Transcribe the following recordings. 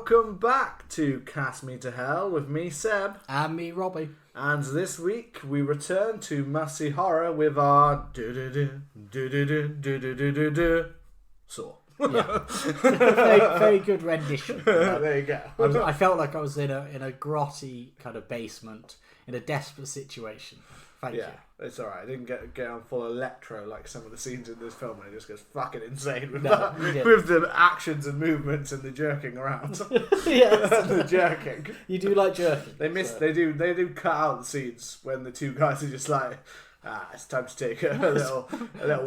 welcome back to Cast Me to Hell with me, Seb. And me, Robbie. And this week we return to Must-See Horror with our Saw. Yeah. very good rendition. There you go. I felt like I was in a grotty kind of basement in a desperate situation. Thank you. It's alright. I didn't get on full electro like some of the scenes in this film, and it just goes fucking insane with with the actions and movements and the jerking around. Yes, the jerking. You do like jerking. They do cut out the scenes when the two guys are just like, it's time to take a little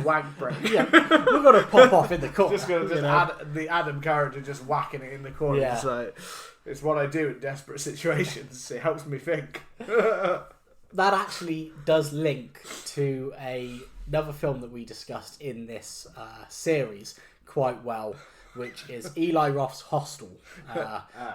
wank break. Yeah, we're gonna pop off in the corner. Just gonna add the Adam character just whacking it in the corner. Yeah. It's like, it's what I do in desperate situations. It helps me think. That actually does link to another film that we discussed in this series quite well, which is Eli Roth's Hostel.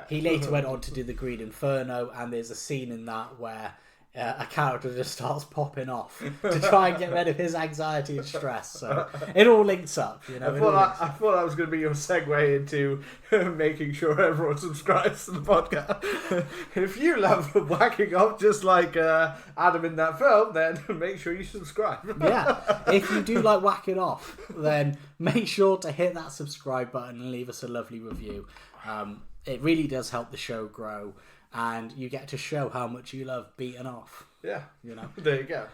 He later went on to do The Green Inferno, and there's a scene in that where a character just starts popping off to try and get rid of his anxiety and stress. So it all links up, you know. I thought that was going to be your segue into making sure everyone subscribes to the podcast. If you love whacking off just like Adam in that film, then make sure you subscribe. Yeah, if you do like whacking off, then make sure to hit that subscribe button and leave us a lovely review. It really does help the show grow. And you get to show how much you love beating off. Yeah. You know. There you go.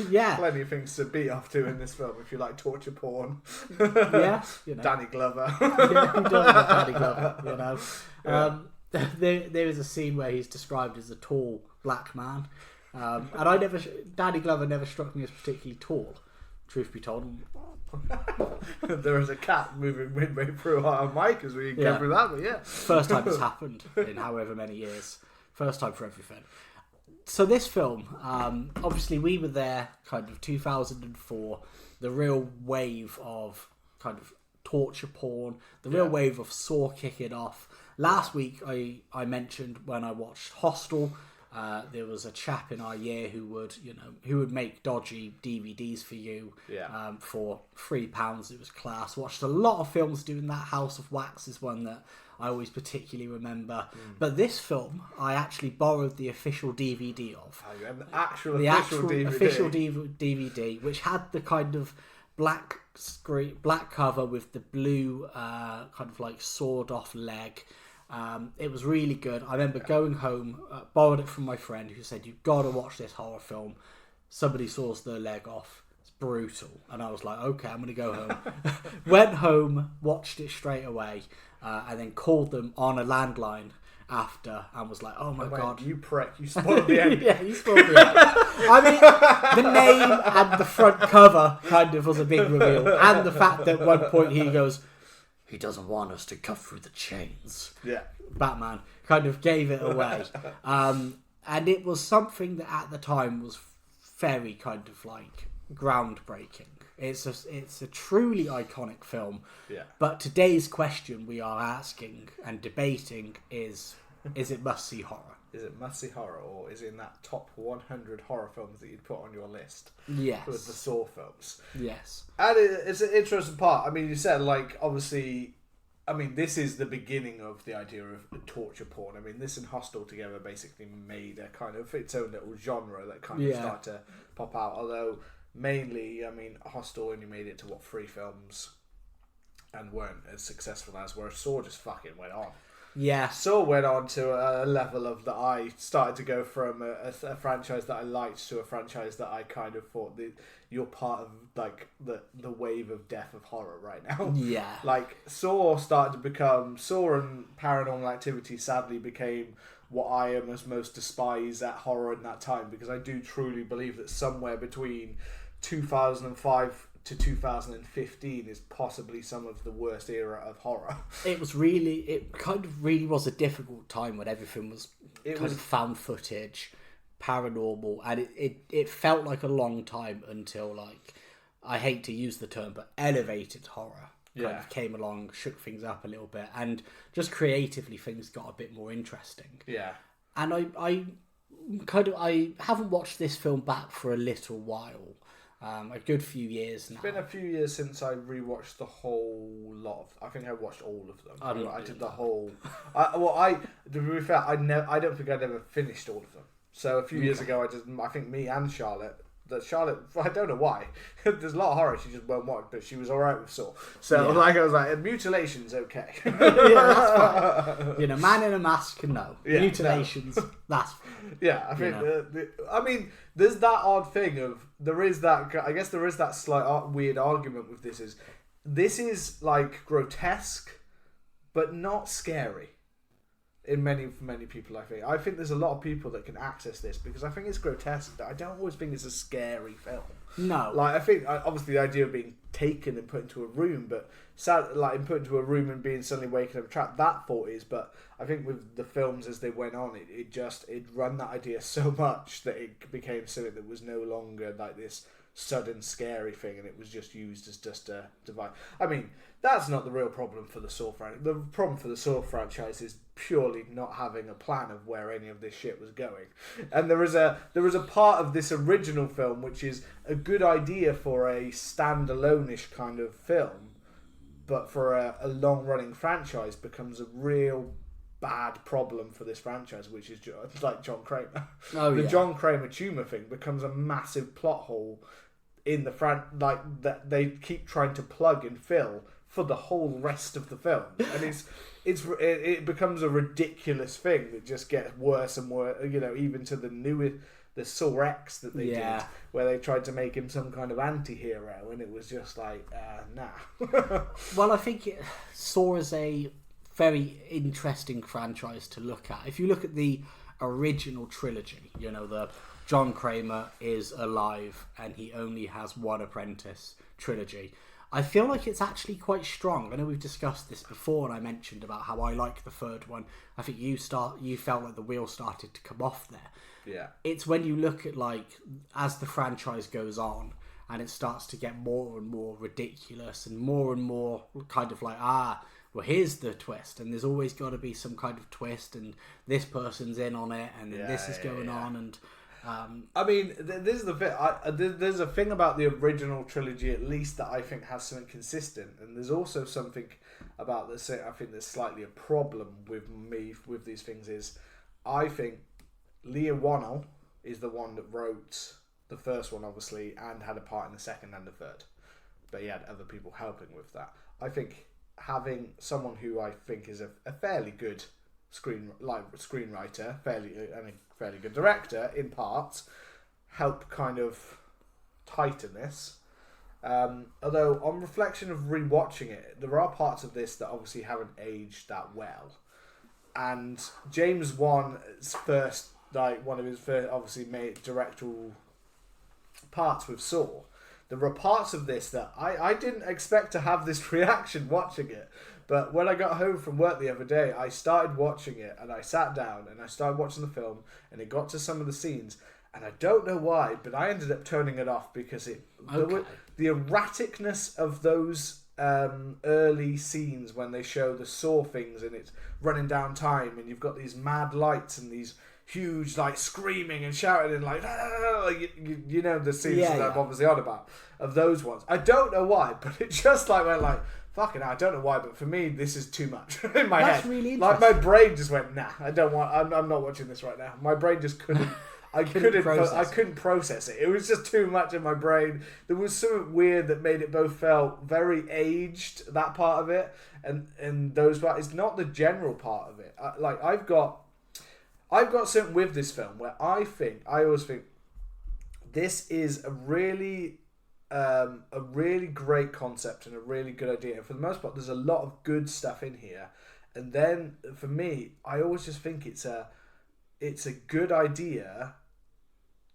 Yeah. Plenty of things to beat off to in this film if you like torture porn. Yeah. You know. Danny Glover. Yeah, who doesn't love Danny Glover, you know. Yeah. There is a scene where he's described as a tall black man. And Danny Glover never struck me as particularly tall, truth be told. There was a cat moving midway through our mic as we go through that, but yeah. First time it's happened in however many years. First time for everything. So this film, obviously we were there kind of 2004, the real wave of kind of torture porn, the real wave of Saw kicking off. Last week I mentioned when I watched Hostel, there was a chap in our year who would make dodgy DVDs for you for £3. It was class. Watched a lot of films doing that. House of Wax is one that I always particularly remember. But this film, I actually borrowed the official DVD of. Oh, you had the actual DVD, which had the kind of black cover with the blue kind of like sawed off leg. It was really good. I remember going home, borrowed it from my friend who said, "You've got to watch this horror film. Somebody saws their leg off. It's brutal." And I was like, okay, I'm going to go home. Went home, watched it straight away, and then called them on a landline after and was like, oh my God. You prick. You spoiled the end. Yeah, you spoiled the end. I mean, the name and the front cover kind of was a big reveal. And the fact that at one point he goes, "He doesn't want us to cut through the chains." Yeah. Batman kind of gave it away. And it was something that at the time was very kind of like groundbreaking. It's a truly iconic film. Yeah. But today's question we are asking and debating is it must-see horror? Is it must-see horror, or is it in that top 100 horror films that you'd put on your list? Yes. With the Saw films. Yes. And it's an interesting part. I mean, you said, like, obviously, I mean, this is the beginning of the idea of torture porn. I mean, this and Hostel together basically made a kind of its own little genre that kind of started to pop out. Although, mainly, I mean, Hostel only made it to, 3 films and weren't as successful as, whereas Saw just fucking went on. Yeah. Saw went on to a level of that I started to go from a franchise that I liked to a franchise that I kind of thought that you're part of like the wave of death of horror right now. Yeah. Like Saw started to become and Paranormal Activity sadly became what I am as most despise at horror in that time, because I do truly believe that somewhere between 2005 to 2015 is possibly some of the worst era of horror. It kind of really was a difficult time when everything was kind of found footage, paranormal, and it felt like a long time until, like, I hate to use the term, but elevated horror kind of came along, shook things up a little bit, and just creatively things got a bit more interesting. Yeah. And I haven't watched this film back for a little while. a good few years now. It's been a few years since I rewatched the whole lot of. I think I watched all of them. I did the whole. To be fair, I don't think I'd ever finished all of them. So a few years ago, I think me and Charlotte. Charlotte, I don't know why. There's a lot of horror she just won't watch, but she was alright with Saw. So I was like, mutilation's okay. Yeah, that's fine. Man in a mask can know. Yeah, mutilations, that's fine. Yeah, I think. There's that odd thing of there is that slight weird argument with this. This is like grotesque, but not scary. For many people, I think there's a lot of people that can access this because I think it's grotesque. But I don't always think it's a scary film. No, I think obviously the idea of being taken and put into a room, but put into a room and being suddenly waking up trapped, that thought is. But I think with the films as they went on, it run that idea so much that it became something that was no longer like this sudden scary thing, and it was just used as just a device. I mean, that's not the real problem for the Saw franchise. The problem for the Saw franchise is purely not having a plan of where any of this shit was going. And there is a part of this original film which is a good idea for a standalone-ish kind of film, but for a long-running franchise becomes a real bad problem for this franchise, which is like John Kramer. The John Kramer tumor thing becomes a massive plot hole in the that they keep trying to plug and fill for the whole rest of the film, and it becomes a ridiculous thing that just gets worse and worse. Even to the Saw X that they did, where they tried to make him some kind of anti-hero, and it was just like, nah. Well, I think Saw is a very interesting franchise to look at. If you look at the original trilogy, the John Kramer is alive and he only has one apprentice trilogy, I feel like it's actually quite strong. I know we've discussed this before, and I mentioned about how I like the third one. I think you felt like the wheel started to come off there. Yeah. It's when you look at as the franchise goes on and it starts to get more and more ridiculous and more kind of like, well, here's the twist, and there's always got to be some kind of twist, and this person's in on it, and this is going on, and this is the thing. There's a thing about the original trilogy, at least, that I think has something consistent, and there's also something about this. I think there's slightly a problem with me with these things. Is I think Leah Whannell is the one that wrote the first one, obviously, and had a part in the second and the third, but he had other people helping with that. I think having someone who I think is a fairly good screenwriter, and a fairly good director in parts, help kind of tighten this. Although on reflection of rewatching it, there are parts of this that obviously haven't aged that well. And James Wan's first, one of his first, obviously made directorial parts with Saw. There were parts of this that I didn't expect to have this reaction watching it. But when I got home from work the other day, I started watching it, and I sat down and I started watching the film, and it got to some of the scenes, and I don't know why, but I ended up turning it off because the erraticness of those early scenes when they show the Saw things and it's running down time, and you've got these mad lights and these huge screaming and shouting and the scenes that I'm obviously on about of those ones. I don't know why, but it just went fucking hell, I don't know why, but for me this is too much in my head. That's really interesting. My brain just went, nah, I don't want. I'm not watching this right now. My brain just couldn't. I couldn't process it. It was just too much in my brain. There was something weird that made it both felt very aged, that part of it, and those parts. It's not the general part of it. I've got something with this film where I always think this is a really great concept and a really good idea. And for the most part, there's a lot of good stuff in here. And then for me, I always just think it's a good idea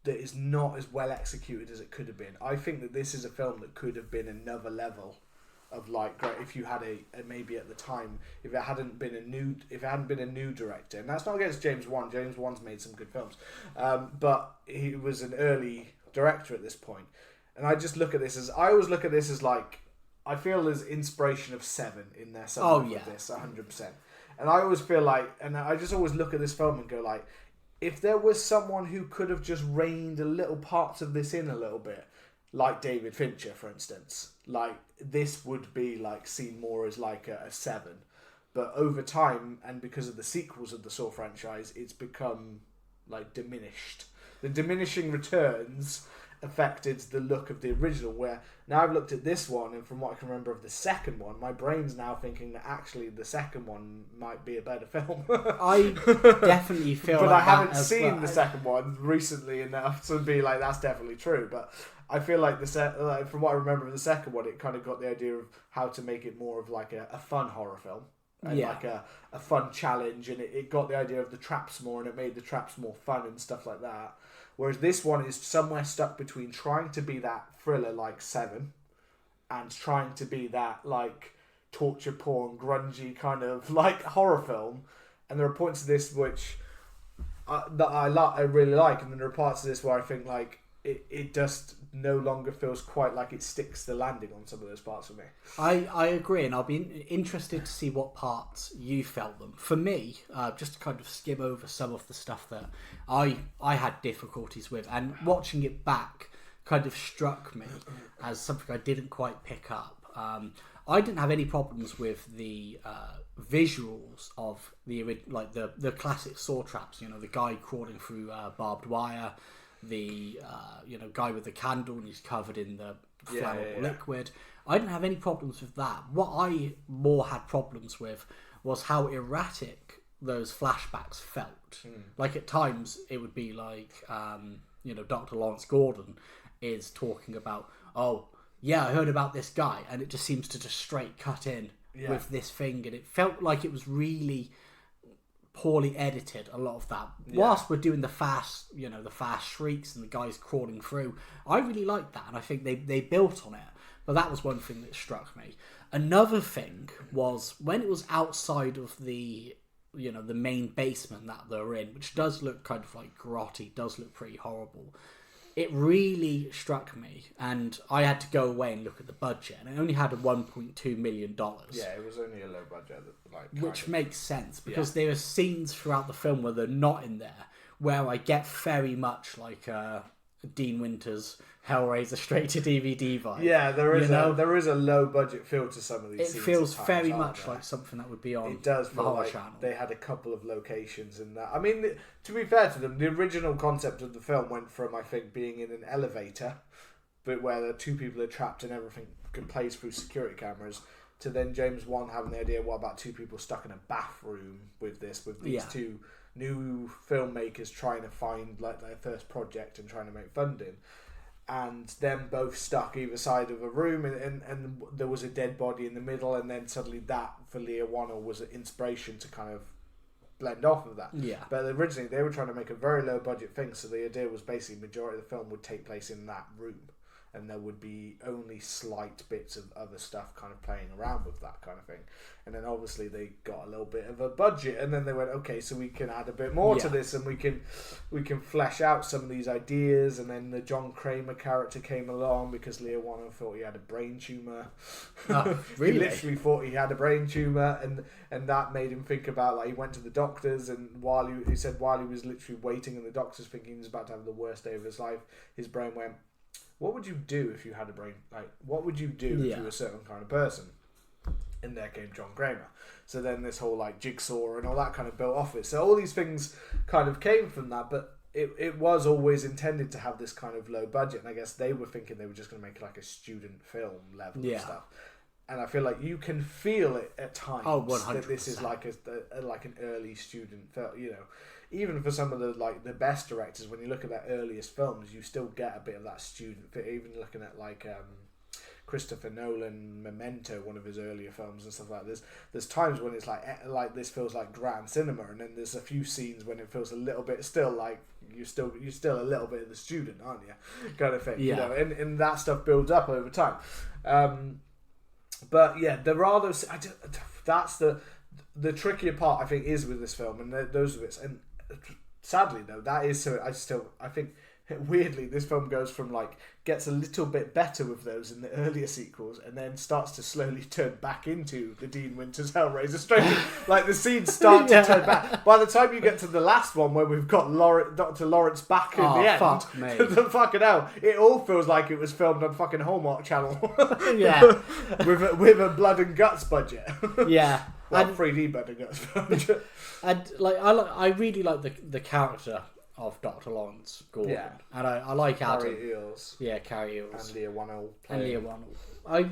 that is not as well executed as it could have been. I think that this is a film that could have been another level of if you had maybe at the time, if it hadn't been a new director, and that's not against James Wan. James Wan's made some good films, but he was an early director at this point. And I just look at this as I feel there's inspiration of Seven in there somewhere with this 100%. And I always feel and I just always look at this film and go if there was someone who could have just reined a little parts of this in a little bit, like David Fincher, for instance. Like, this would be like seen more as like a 7. But over time, and because of the sequels of the Saw franchise, it's become like diminished. The diminishing returns affected the look of the original, where now I've looked at this one, and from what I can remember of the second one, my brain's now thinking that actually the second one might be a better film. I definitely feel but like I haven't that as seen well. the second one recently enough to be like, that's definitely true. But I feel like from what I remember of the second one, it kind of got the idea of how to make it more of like a fun horror film. And like a fun challenge, and it got the idea of the traps more, and it made the traps more fun and stuff like that. Whereas this one is somewhere stuck between trying to be that thriller like 7 and trying to be that like torture porn, grungy kind of like horror film. And there are points of this which that I really like, and then there are parts of this where I think like it just no longer feels quite like it sticks the landing on some of those parts for me. I agree, and I'll be interested to see what parts you felt them. For me, just to kind of skim over some of the stuff that I had difficulties with, and watching it back kind of struck me as something I didn't quite pick up. I didn't have any problems with the visuals of the classic Saw traps. You know, the guy crawling through barbed wire, the guy with the candle and he's covered in the flammable liquid. I didn't have any problems with that. What I more had problems with was how erratic those flashbacks felt. Like at times it would be like Dr. Lawrence Gordon is talking about, oh yeah, I heard about this guy, and it just seems to just straight cut in with this thing, and it felt like it was really poorly edited, a lot of that. Whilst we're doing the fast shrieks and the guys crawling through, I really liked that, and I think they built on it. But that was one thing that struck me. Another thing was when it was outside of the main basement that they're in, which does look kind of like grotty, does look pretty horrible. It really struck me, and I had to go away and look at the budget, and it only had a $1.2 million. Yeah, it was only a low budget, which makes sense, because there are scenes throughout the film where they're not in there, where I get very much like Dean Winter's Hellraiser straight to DVD vibe. Yeah, there is a low budget feel to some of these scenes. It feels very much like something that would be on. It does feel like channel. They had a couple of locations in that. I mean, to be fair to them, the original concept of the film went from, I think, being in an elevator, but where the two people are trapped and everything plays through security cameras, to then James Wan having the idea, what about two people stuck in a bathroom with these two new filmmakers trying to find like their first project and trying to make funding, and them both stuck either side of a room, and there was a dead body in the middle, and then suddenly that for Leah Whannell was an inspiration to kind of blend off of that. Yeah. But originally they were trying to make a very low budget thing, so the idea was basically majority of the film would take place in that room, and there would be only slight bits of other stuff kind of playing around with that kind of thing. And then obviously they got a little bit of a budget, and then they went, okay, so we can add a bit more to this, and we can flesh out some of these ideas. And then the John Kramer character came along because Leah Whannell thought he had a brain tumor. Oh, really? He literally thought he had a brain tumor, and that made him think about, like, he went to the doctors, and while he was literally waiting in the doctors thinking he was about to have the worst day of his life, his brain went, what would you do if you had a brain? Like, what would you do if you were a certain kind of person? And there came John Kramer. So then this whole like Jigsaw and all that kind of built off it. So all these things kind of came from that, but it was always intended to have this kind of low budget. And I guess they were thinking they were just going to make like a student film level of stuff. And I feel like you can feel it at times. Oh, 100%. That this is like an early student film, you know. Even for some of the best directors, when you look at their earliest films, you still get a bit of that student fit. Even looking at like Christopher Nolan, Memento, one of his earlier films and stuff like this. There's times when it's like this feels like grand cinema, and then there's a few scenes when it feels a little bit still like you're still a little bit of the student, aren't you? Kind of thing. Yeah. You know, and that stuff builds up over time. But yeah, there are those. That's the trickier part, I think, is with this film, and those bits. And sadly, though, that is so. I think weirdly, this film goes from like gets a little bit better with those in the earlier sequels, and then starts to slowly turn back into the Dean Winters Hellraiser. Straight, like the scenes start to turn back. By the time you get to the last one, where we've got Dr. Lawrence back in the end, fuck me. the fucking hell, it all feels like it was filmed on fucking Hallmark Channel. Yeah, with a blood and guts budget. Yeah, well, 3D blood and guts budget. And I really like the character of Dr. Lawrence Gordon. Yeah. And I like Adam. Carrie Eels. Yeah, Carrie Eels. And Leah Whannell. And Leah Whannell.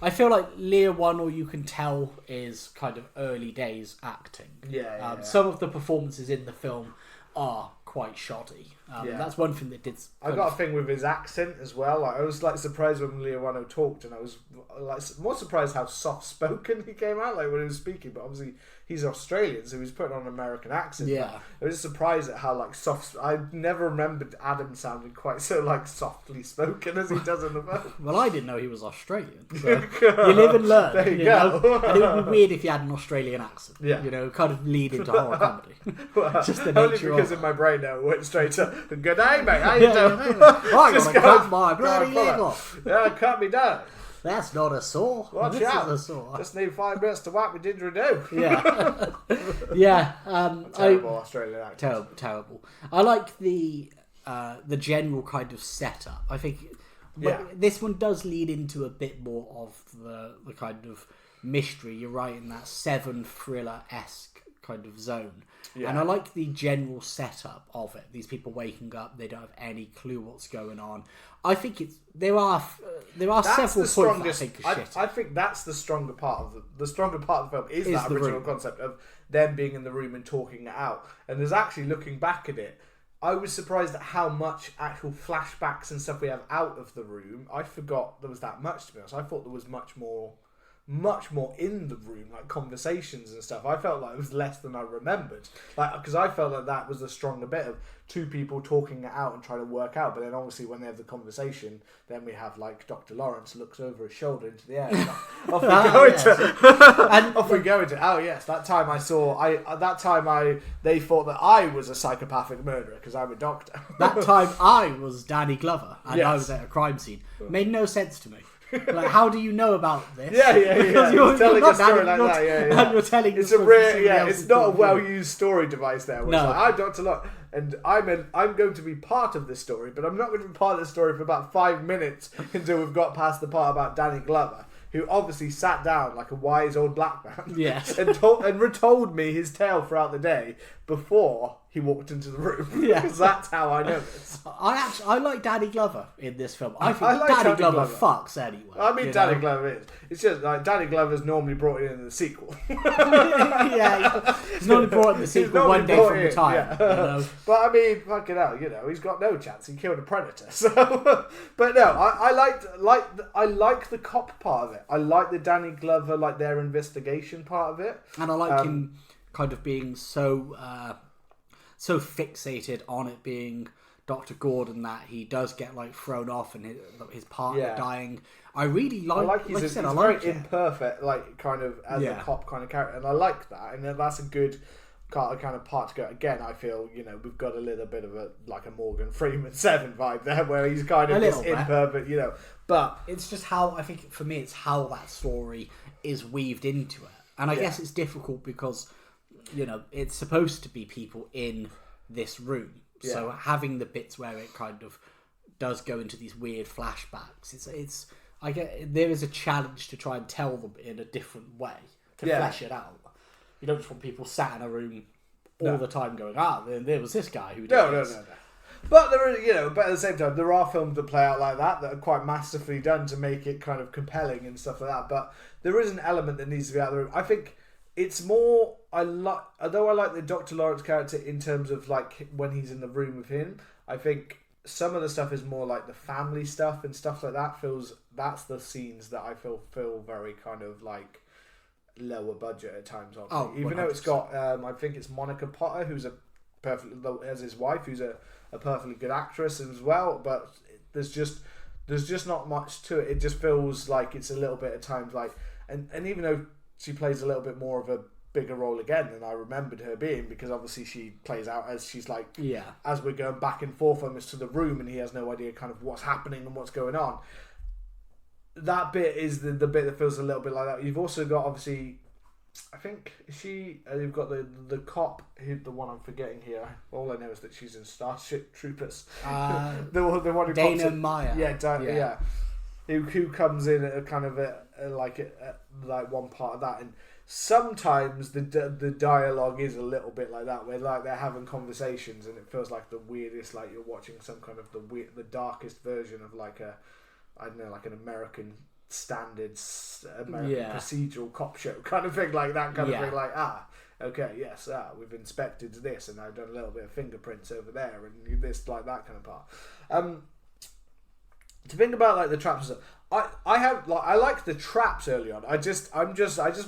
I feel like Leah Whannell, you can tell, is kind of early days acting. Yeah. Some of the performances in the film are quite shoddy. That's one thing that did. I got a thing with his accent as well. Like, I was like surprised when Leah Whannell talked, and I was like more surprised how soft spoken he came out like when he was speaking. But obviously he's Australian, so he's putting on an American accent. Yeah, I was just surprised at how like soft. I never remembered Adam sounding quite so like softly spoken as he does in the film. Well, I didn't know he was Australian. So you live and learn. There you go. Know? And it would be weird if you had an Australian accent. Yeah. You know, kind of lead into horror comedy. Well, just the only nature because of in my brain now it went straight to good day, mate. How you doing? I Just gotta go- cut my bloody go on, leg fella. off. Yeah, cut me down. That's not a saw. Watch this out. is a saw. Just need 5 minutes to wipe my didgeridoo. Yeah. Yeah. Terrible Australian accent. Terrible. I like the general kind of setup. I think this one does lead into a bit more of the kind of mystery. You're right, in that Seven thriller-esque kind of zone. Yeah. And I like the general setup of it. These people waking up, they don't have any clue what's going on. I think there are several points that I think are shit. I think that's the stronger part of the stronger part of the film is that original concept of them being in the room and talking it out. And there's actually, looking back at it, I was surprised at how much actual flashbacks and stuff we have out of the room. I forgot there was that much, to be honest. I thought there was much more in the room, like conversations and stuff. I felt like it was less than I remembered, like, because I felt like that was the stronger bit of two people talking it out and trying to work out. But then obviously when they have the conversation, then we have like Dr. Lawrence looks over his shoulder into the air. And off we go off we go into. Oh yes, that time they thought that I was a psychopathic murderer because I'm a doctor. That time I was Danny Glover and I was at a crime scene. Made no sense to me. Like, how do you know about this? Yeah. Because you're telling a story like that. Yeah. And you're telling it's a real. It's not a well-used story device there. No, like, I'm Dr. Locke, and I'm going to be part of this story, but I'm not going to be part of the story for about 5 minutes until we've got past the part about Danny Glover, who obviously sat down like a wise old black man, yes, and retold me his tale throughout the day before he walked into the room. Yeah, because that's how I know this. I like Danny Glover in this film. I think like Danny Glover fucks anyway. I mean, Danny Glover is. It's just like Danny Glover's normally brought in the sequel. Yeah, he's normally brought in the sequel one day from the time. Yeah. You know? But I mean, fucking hell, he's got no chance. He killed a predator. So, but no, I like the cop part of it. I like the Danny Glover, like their investigation part of it, and I like him kind of being so fixated on it being Dr. Gordon that he does get like thrown off and his partner dying. I really like he's very imperfect, like kind of as a cop kind of character, and I like that, and that's a good kind of part to go. Again, I feel we've got a little bit of a Morgan Freeman 7 vibe there, where he's kind of this imperfect, but it's just how I think for me it's how that story is weaved into it, and I guess it's difficult because it's supposed to be people in this room. Yeah. So having the bits where it kind of does go into these weird flashbacks, I get there is a challenge to try and tell them in a different way to flesh it out. You don't just want people sat in a room all the time going, there was this guy who did this. No. But there are, but at the same time, there are films that play out like that are quite masterfully done to make it kind of compelling and stuff like that. But there is an element that needs to be out of the room. I think it's more, although I like the Dr. Lawrence character in terms of like when he's in the room with him, I think some of the stuff is more like the family stuff and stuff like that that's the scenes that I feel very kind of like lower budget at times. Even though it's got, I think it's Monica Potter, who's as his wife, who's a perfectly good actress as well, but there's just not much to it. It just feels like it's a little bit at times like, and even though she plays a little bit more of a bigger role again than I remembered her being, because obviously she plays out as she's like, Yeah. as we're going back and forth almost to the room, and he has no idea kind of what's happening and what's going on. That bit is the bit that feels a little bit like that. You've also got, obviously, I think you've got the cop, the one I'm forgetting here. All I know is that she's in Starship Troopers. The one who Dana Meyer. Yeah. Who comes in at a kind of like one part of that, and sometimes the dialogue is a little bit like that, where like they're having conversations and it feels like the weirdest, like you're watching some kind of the darkest version of like like an American standard procedural cop show kind of thing, like that kind of thing, like okay, yes, we've inspected this and I've done a little bit of fingerprints over there and this, like that kind of part. To think about like the traps, I like the traps early on. I just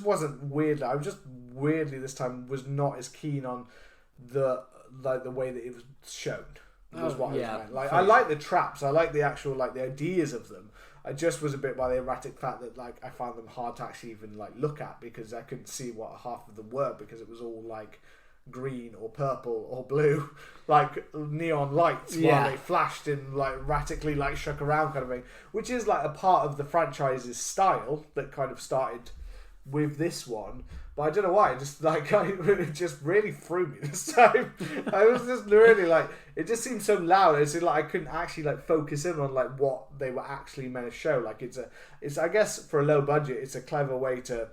wasn't weirdly. I just weirdly this time was not as keen on the way that it was shown. Was what I meant. Like I like the traps. I like the actual like the ideas of them. I just was a bit by the erratic fact that like I found them hard to actually even like look at, because I couldn't see what half of them were, because it was all like green or purple or blue, like neon lights while they flashed and like erratically like shook around kind of thing, which is like a part of the franchise's style that kind of started with this one. But I don't know why, it just really threw me this time. I was just really like, it just seemed so loud. It's like I couldn't actually like focus in on like what they were actually meant to show. Like it's I guess for a low budget, it's a clever way to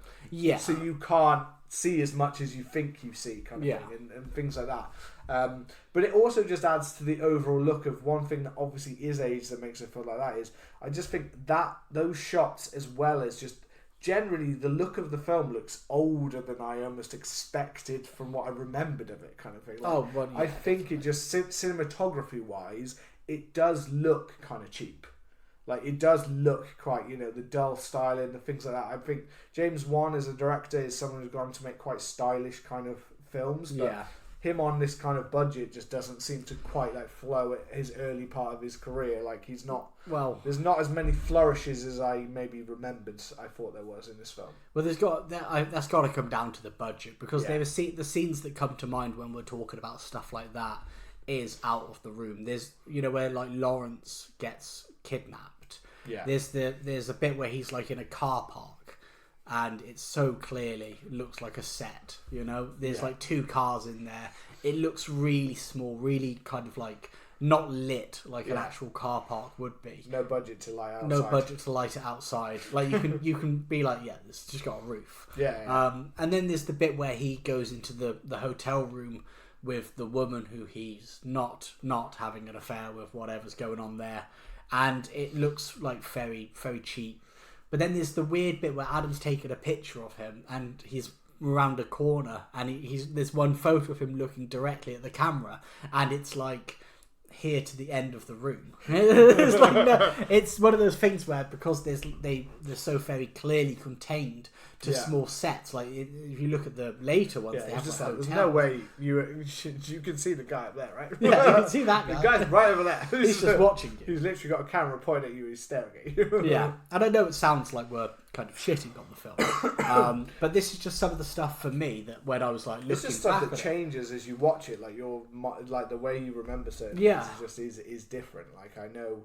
so you can't see as much as you think you see kind of thing, and things like that. But it also just adds to the overall look of one thing that obviously is age that makes it feel like that is I just think that those shots, as well as just generally the look of the film, looks older than I almost expected from what I remembered of it kind of thing. Like, I think it just cinematography wise, it does look kind of cheap. Like, it does look quite, the dull styling, the things like that. I think James Wan as a director is someone who's gone to make quite stylish kind of films. But him on this kind of budget just doesn't seem to quite like flow at his early part of his career. Like, he's not... Well, there's not as many flourishes as I maybe remembered I thought there was in this film. Well, that's got to come down to the budget, because the scenes that come to mind when we're talking about stuff like that is out of the room. There's, where like Lawrence gets kidnapped. Yeah. There's a bit where he's like in a car park, and it so clearly looks like a set. There's like two cars in there. It looks really small, really kind of like not lit like an actual car park would be. No budget to light outside. No budget to light it outside. Like you can be like, it's just got a roof. Yeah. And then there's the bit where he goes into the hotel room with the woman who he's not having an affair with, whatever's going on there. And it looks like very, very cheap. But then there's the weird bit where Adam's taken a picture of him and he's around a corner, and there's one photo of him looking directly at the camera, and it's like here to the end of the room. It's like, no, it's one of those things where, because they're so very clearly contained to small sets. Like if you look at the later ones, they have just like, there's no way you can see the guy up there, right? Yeah, you can see that guy. The guy's right over there. He's just watching you. He's literally got a camera pointing at you. He's staring at you. Yeah, and I know it sounds like we're kind of shitting on the film, but this is just some of the stuff for me that when I was like looking it's just stuff back that at changes as you watch it. Like like the way you remember certain things is different. Like I know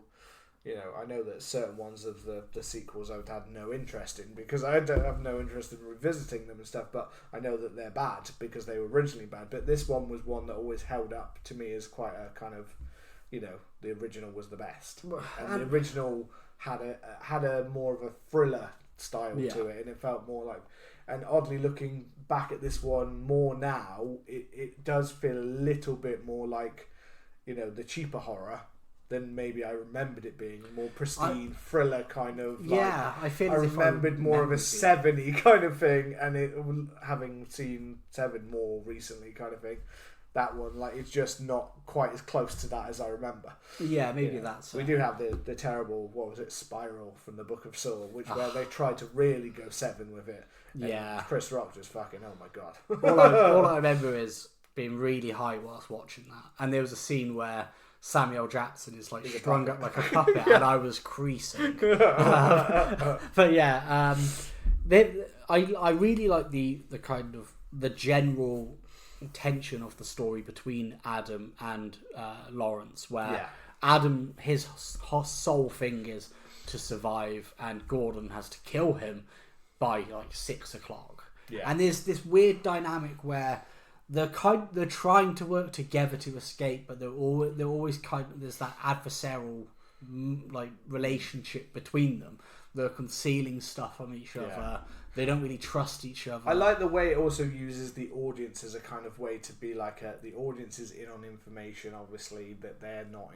that certain ones of the sequels I would have no interest in, because I don't have no interest in revisiting them and stuff, but I know that they're bad because they were originally bad. But this one was one that always held up to me as quite a kind of, the original was the best, and the original had a more of a thriller style to it, and it felt more like, and oddly looking back at this one more now, it does feel a little bit more like, the cheaper horror than maybe I remembered it being, more pristine thriller kind of. I remembered more of a Seven-y kind of thing, and having seen Seven more recently kind of thing, that one, like, it's just not quite as close to that as I remember. Yeah, maybe that's... We do have the terrible, what was it, Spiral from the Book of Saw, where they tried to really go Seven with it. And Chris Rock just fucking, oh my god. all I remember is being really high whilst watching that. And there was a scene where Samuel Jackson is like strung up like a puppet, and I was creasing. But yeah, I really like the kind of the general tension of the story between Adam and Lawrence, where Adam, his sole thing is to survive, and Gordon has to kill him by like 6 o'clock. Yeah. And there's this weird dynamic where they're trying to work together to escape, but they're always there's that adversarial like relationship between them. They're concealing stuff from each other. They don't really trust each other. I like the way it also uses the audience as a kind of way to be like the audience is in on information, obviously, that they're not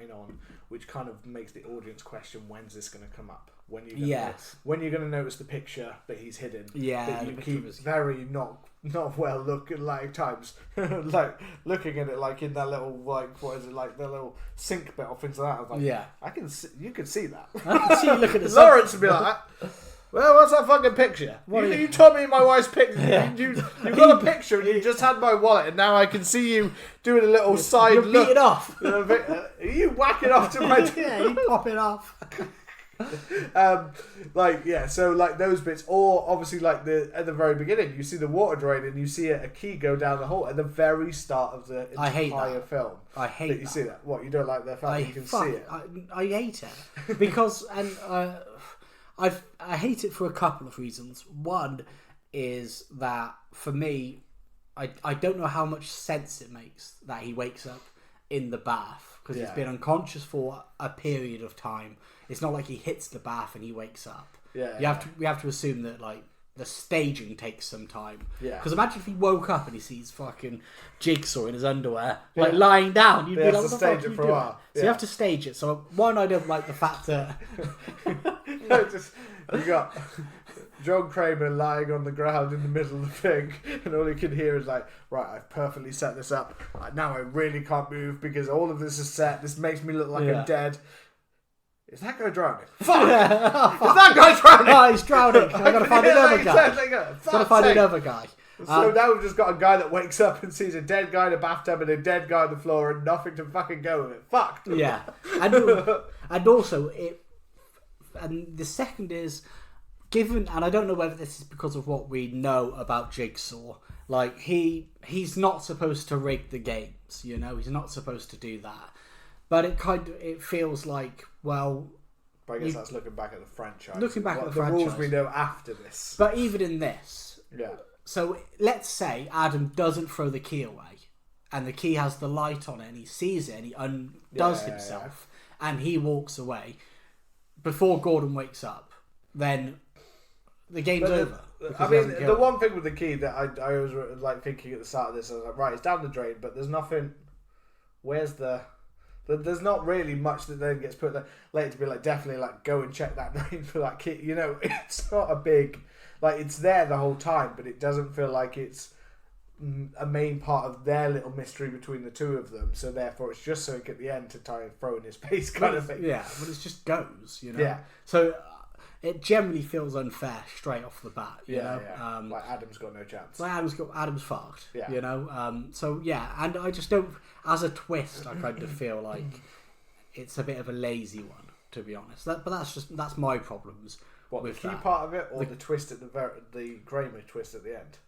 in on, which kind of makes the audience question, when's this going to come up? When you're going to notice the picture that he's hidden. Yeah, that you keep very not well looking like times, like looking at it like in that little like what is it like the little sink bit off into that. I was like, I can see, you could see that. I can see you looking at Lawrence would be like. Well, what's that fucking picture? You told me my wife's picture. Yeah. You got a picture and you just had my wallet, and now I can see you doing a little side You're look. Beat it off. Are you whacking off to my... Yeah, you pop it off. So like those bits, or obviously like at the very beginning, you see the water drain and you see a key go down the hole at the very start of the entire film. I hate that. You see that? What, you don't like the fact that you can see it? I hate it because I hate it for a couple of reasons. One is that for me, I don't know how much sense it makes that he wakes up in the bath because he's been unconscious for a period of time. It's not like he hits the bath and he wakes up. We have to assume that like the staging takes some time. Yeah. Because imagine if he woke up and he sees fucking Jigsaw in his underwear, like lying down. You'd be like, what the fuck are you doing? So you have to stage it. So one, I don't like the fact that you got John Kramer lying on the ground in the middle of the thing, and all you can hear is like, right, I've perfectly set this up. Now I really can't move because all of this is set. This makes me look like I'm dead. Is that guy drowning? Fuck! Is that guy drowning? Oh, he's drowning. I've got to find another guy. Got to find another guy. So now we've just got a guy that wakes up and sees a dead guy in a bathtub and a dead guy on the floor and nothing to fucking go with it. Fucked. Yeah. And also, and the second is, given, and I don't know whether this is because of what we know about Jigsaw, like he's not supposed to rig the games, you know, he's not supposed to do that. But it feels like, well... But I guess that's looking back at the franchise. The rules we know after this. But even in this... Yeah. So let's say Adam doesn't throw the key away, and the key has the light on it, and he sees it, and he undoes himself, and he walks away before Gordon wakes up, then the game's over. I mean, the one thing with the key that I was like thinking at the start of this, I was like, right, it's down the drain, but there's nothing... Where's the... There's not really much that then gets put there later to be like, definitely like go and check that drain for that key. You know, it's not a big, like it's there the whole time, but it doesn't feel like it's a main part of their little mystery between the two of them. So therefore, it's just so at the end to try and throw in his face kind of thing. Yeah, but it just goes, you know. Yeah. So it generally feels unfair straight off the bat. You know? Yeah. Like Adam's got no chance. Like Adam's fucked. Yeah. You know. So yeah, and I just don't. As a twist, I kind of feel like it's a bit of a lazy one, to be honest. But that's my problems. What, with the key part of it, or the twist at the Kramer twist at the end?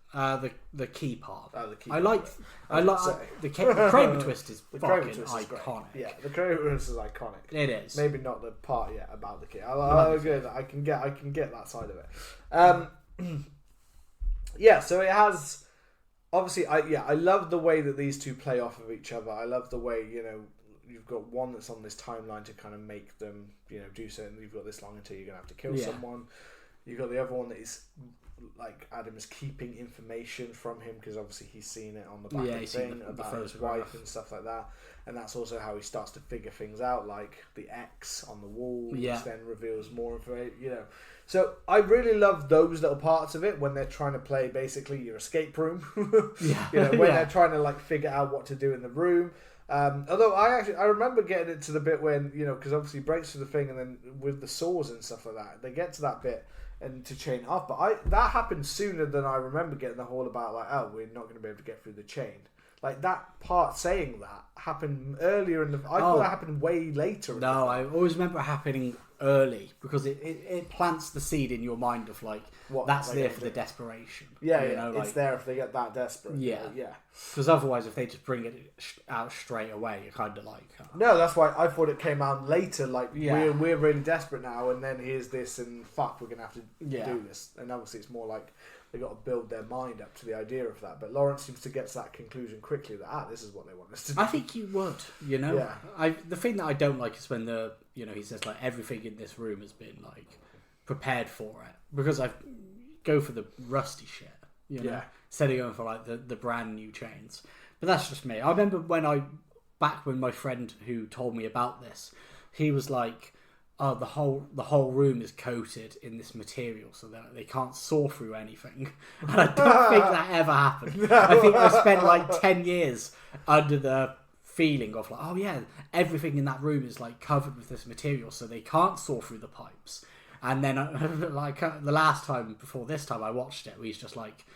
The key part. Oh, the key. I like the Kramer twist is fucking iconic. Yeah, the Kramer twist is iconic. It is. Maybe not the part about the key. I can get that side of it. Yeah, so it has. Obviously, I love the way that these two play off of each other. I love the way, you know, you've got one that's on this timeline to kind of make them, you know, do something. You've got this long until you're going to have to kill someone. You've got the other one that is, like, Adam is keeping information from him because obviously he's seen it on the back of the thing about his wife and stuff like that. And that's also how he starts to figure things out, like the X on the wall, which then reveals more information, you know. So I really love those little parts of it when they're trying to play basically your escape room. You know, when they're trying to like figure out what to do in the room. Although I remember getting it to the bit when, you know, because obviously he breaks through the thing and then with the saws and stuff like that, they get to that bit and to chain it off. But that happened sooner than I remember getting the whole about like, oh, we're not going to be able to get through the chain. Like that part saying that happened earlier I thought that happened way later. No, I always remember it happening early because it plants the seed in your mind of like that's there for the desperation. It's there if they get that desperate. Yeah. Because otherwise, if they just bring it out straight away, you're kind of like... No, that's why I thought it came out later. Like, we're really desperate now, and then here's this, and fuck, we're going to have to do this. And obviously it's more like they got to build their mind up to the idea of that. But Lawrence seems to get to that conclusion quickly that, this is what they want us to do. I think you would, you know? Yeah. The thing that I don't like is when he says, like, everything in this room has been, like, prepared for it. Because I go for the rusty shit, you know? Instead of going for, like, the brand new chains. But that's just me. I remember back when my friend who told me about this, he was like, oh, the whole room is coated in this material so that they can't saw through anything. And I don't think that ever happened. No. I think I spent like 10 years under the feeling of like, oh yeah, everything in that room is like covered with this material so they can't saw through the pipes. And then like the last time before this time I watched it, he's just like,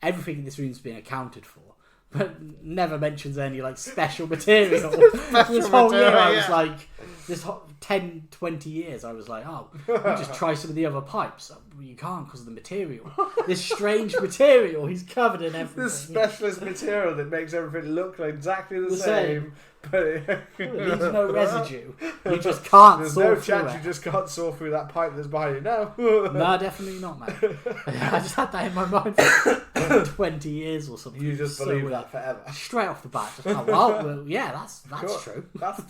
everything in this room's been accounted for. But never mentions any like special material. This whole year I was like, this 10, 20 years I was like, oh, you just try some of the other pipes. Well, you can't because of the material. This strange material he's covered in everything. This specialist material that makes everything look like exactly the same. But there's no residue. You just can't there's saw no through chance it. you just can't saw through that pipe that's behind you. No. No, definitely not, man. I just had that in my mind for 20 years or something. You just believe that forever. Straight off the bat. Just, well, yeah, that's true. That's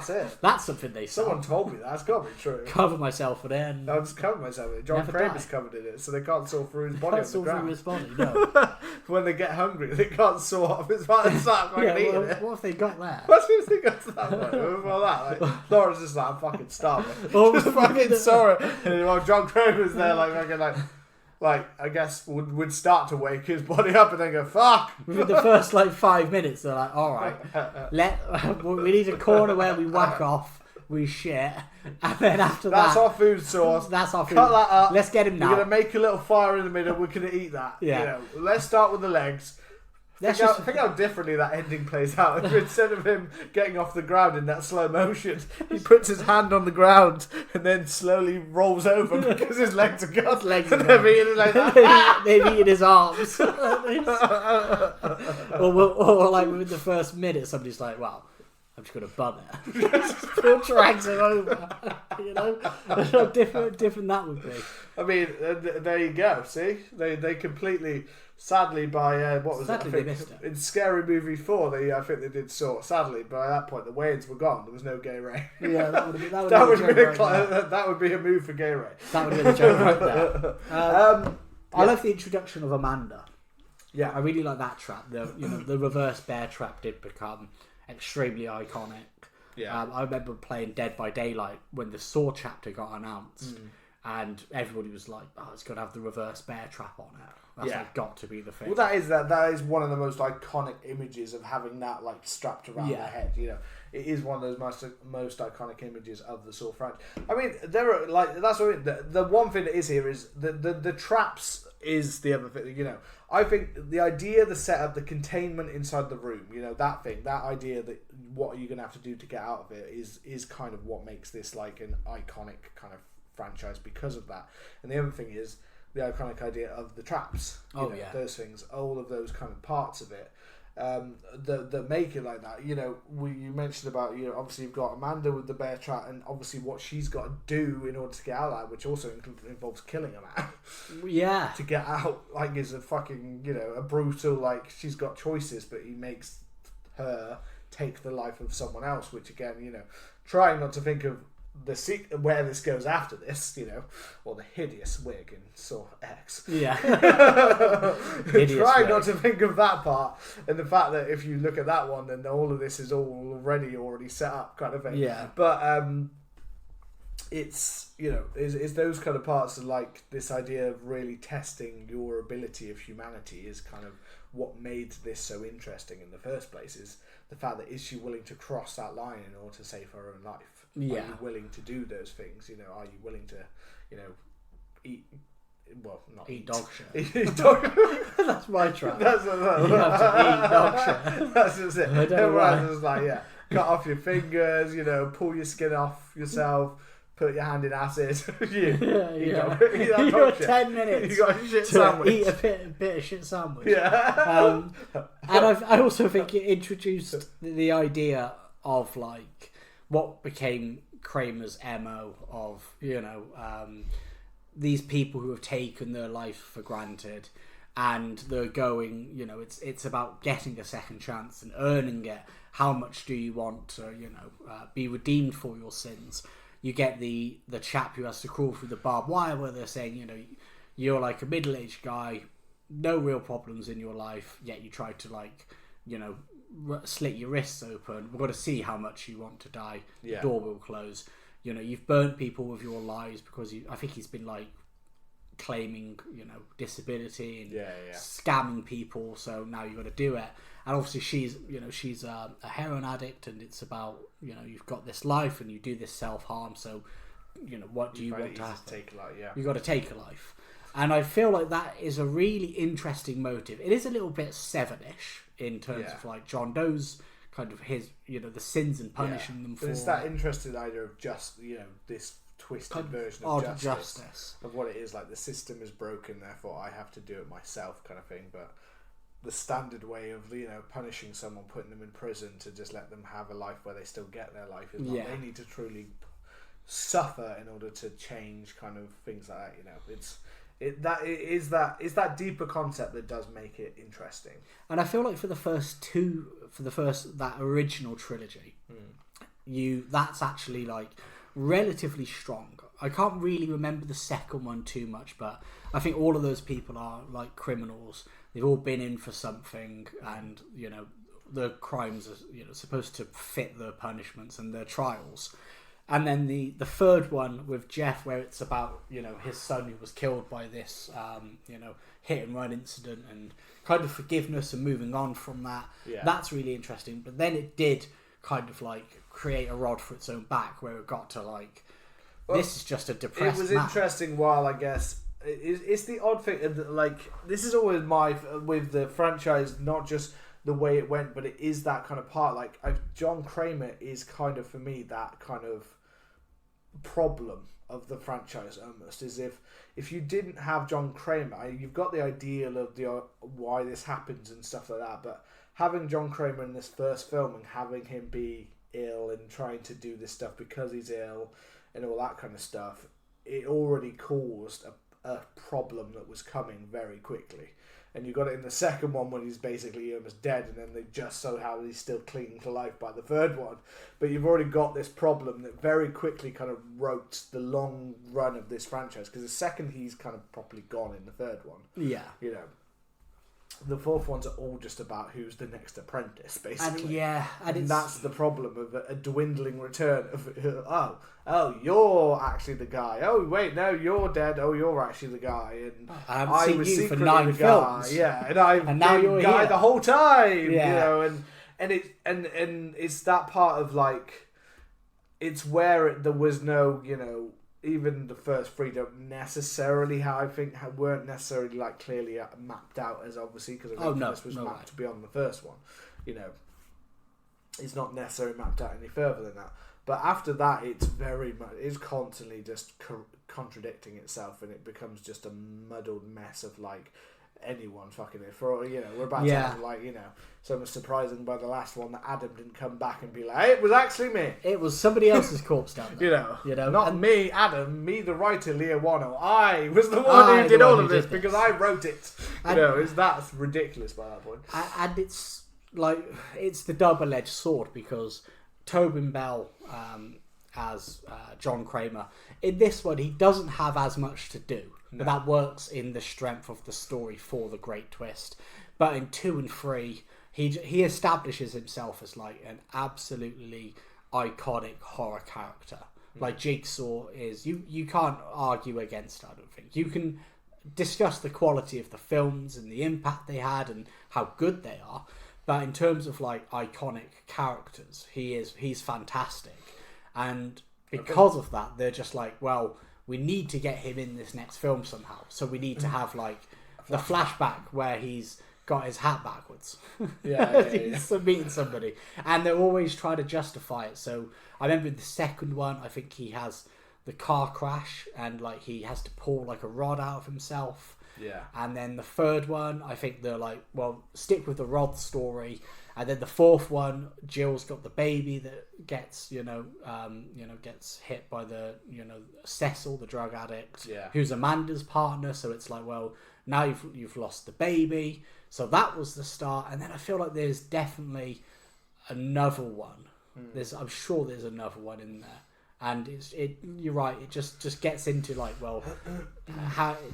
it. That's something they saw. Someone told me that. It's got to be true. Cover myself in it. And I'll just cover myself in it. John Kramer's covered in it, so they can't saw through his body on the ground. Through his body, no. When they get hungry, they can't saw off his body and start eating it. What have they got there? What if they got to that point? Well, that, like, Laura's just like, I'm fucking starving. Just fucking saw it. And while John Kramer's there, like, I guess would start to wake his body up and then go, fuck! Within the first, 5 minutes, they're like, alright, we need a corner where we whack off, we shit, and then after that's our food source. That's our food. Cut that up. Let's get him now. We're going to make a little fire in the middle, we're going to eat that. Yeah. You know, let's start with the legs. Think how differently that ending plays out. If instead of him getting off the ground in that slow motion, he puts his hand on the ground and then slowly rolls over because his legs are gone. Legs are gone. They've eaten like that. They've eaten his arms. or like within the first minute, somebody's like, "Well, I'm just going to bum it." Drags him over. You know, how different that would be. I mean, there you go. See, they completely. Sadly, by what was sadly it? They missed it. In Scary Movie 4, I think they did Saw. Sadly, by that point, the Wayans were gone. There was no Gay Ray. Yeah, that would be a move for Gay Ray. That would have been a joke right there. I love the introduction of Amanda. Yeah, I really like that trap. The reverse bear trap did become extremely iconic. Yeah, I remember playing Dead by Daylight when the Saw chapter got announced, and everybody was like, "Oh, it's got to have the reverse bear trap on it." That's got to be the thing. Well, that is one of the most iconic images of having that like strapped around their head. You know, it is one of those most iconic images of the Saw franchise. I mean, there are like that's what the one thing that is here is the traps is the other thing. You know, I think the idea, the setup, the containment inside the room. You know, that idea that what are you going to have to do to get out of it is kind of what makes this like an iconic kind of franchise because of that. And the other thing is the iconic idea of the traps. Those things, all of those kind of parts of it that make it like that. You know, you mentioned about, you know, obviously you've got Amanda with the bear trap, and obviously what she's got to do in order to get out of that, which also involves killing a man. Yeah. To get out, like, is a fucking, you know, a brutal, like, she's got choices, but he makes her take the life of someone else, which again, you know, trying not to think of where this goes after this, you know, or the hideous wig in Saw X. Yeah. Try not to think of that part, and the fact that if you look at that one, then all of this is already set up, kind of thing. Yeah. But it's, you know, is those kind of parts of like this idea of really testing your ability of humanity is kind of what made this so interesting in the first place. Is the fact that is she willing to cross that line in order to save her own life? Yeah. Are you willing to do those things? You know, are you willing to, you know, eat dog shit? Eat dog. That's my trap. You have to eat dog shit. That's just it. Everyone's just like, cut off your fingers, you know, pull your skin off yourself, put your hand in acid. you got 10 minutes. You got a shit sandwich. Eat a bit of shit sandwich. Yeah. And I also think it introduced the idea of like what became Kramer's MO of, these people who have taken their life for granted and they're going, it's about getting a second chance and earning it. How much do you want to, be redeemed for your sins? You get the chap who has to crawl through the barbed wire where they're saying, you're like a middle-aged guy, no real problems in your life, yet you try to slit your wrists open. We've got to see how much you want to die. The door will close. You've burnt people with your lies because I think he's been like claiming, disability and scamming people. So now you've got to do it. And obviously she's a heroin addict, and it's about, you've got this life and you do this self-harm. So, what do you want to happen? Take a life, You've got to take a life. And I feel like that is a really interesting motive. It is a little bit Seven-ish in terms of like John Doe's kind of his, the sins and punishing them for. But it's that interesting idea of just, this twisted kind of version of justice. Of what it is, like the system is broken, therefore I have to do it myself kind of thing. But the standard way of, punishing someone, putting them in prison to just let them have a life where they still get their life is not. They need to truly suffer in order to change kind of things like that, It is that deeper concept that does make it interesting. And I feel like for that original trilogy, that's actually like relatively strong. I can't really remember the second one too much, but I think all of those people are like criminals. They've all been in for something, and the crimes are supposed to fit their punishments and their trials. And then the third one with Jeff, where it's about, his son who was killed by this, hit and run incident, and kind of forgiveness and moving on from that. Yeah. That's really interesting. But then it did kind of like create a rod for its own back, where it got to like, this is just a depressed It was man. interesting while, I guess, it's the odd thing, like, this is always with the franchise, not just the way it went, but it is that kind of part, like, John Kramer is kind of, for me, that kind of problem of the franchise almost, is if you didn't have John Kramer, you've got the ideal of why this happens and stuff like that, but having John Kramer in this first film and having him be ill and trying to do this stuff because he's ill and all that kind of stuff, it already caused a problem that was coming very quickly. And you got it in the second one when he's basically almost dead, and then they just so how he's still clinging to life by the third one. But you've already got this problem that very quickly kind of wrote the long run of this franchise, because the second he's kind of properly gone in the third one. Yeah. The fourth ones are all just about who's the next apprentice, basically. And that's the problem of a dwindling return of, oh, you're actually the guy. Oh, wait, no, you're dead. Oh, you're actually the guy. And I was seen you for 9 films. Yeah, and now you're guy here the whole time. Yeah. And it's that part of like, it's where there was no, even the first three don't necessarily, weren't necessarily like clearly mapped out as, obviously, because this was mapped to be on the first one. It's not necessarily mapped out any further than that. But after that, it's constantly just contradicting itself, and it becomes just a muddled mess of like anyone fucking it. We're about to have so much surprising by the last one that Adam didn't come back and be like, hey, it was actually me. It was somebody else's corpse down there. Not me, Adam, me, the writer, Leah Wano. I was the one who did all of this because I wrote it. That's ridiculous by that point. And it's like, it's the double-edged sword, because Tobin Bell as John Kramer, in this one he doesn't have as much to do, but that works in the strength of the story for the great twist. But in 2 and 3 he establishes himself as like an absolutely iconic horror character. Like Jigsaw is, you can't argue against, I don't think. You can discuss the quality of the films and the impact they had and how good they are, but in terms of like iconic characters, he's fantastic. And because of that, they're just like, well, we need to get him in this next film somehow. So we need to have like the flashback where he's got his hat backwards. He's meeting somebody. And they're always trying to justify it. So I remember the second one, I think he has the car crash, and like he has to pull like a rod out of himself. Yeah. And then the third one, I think they're like, well, stick with the rod story. And then the fourth one, Jill's got the baby that gets, gets hit by the, Cecil, the drug addict, who's Amanda's partner. So it's like, well, now you've lost the baby. So that was the start. And then I feel like there's definitely another one. I'm sure there's another one in there. And you're right. It just gets into like, well,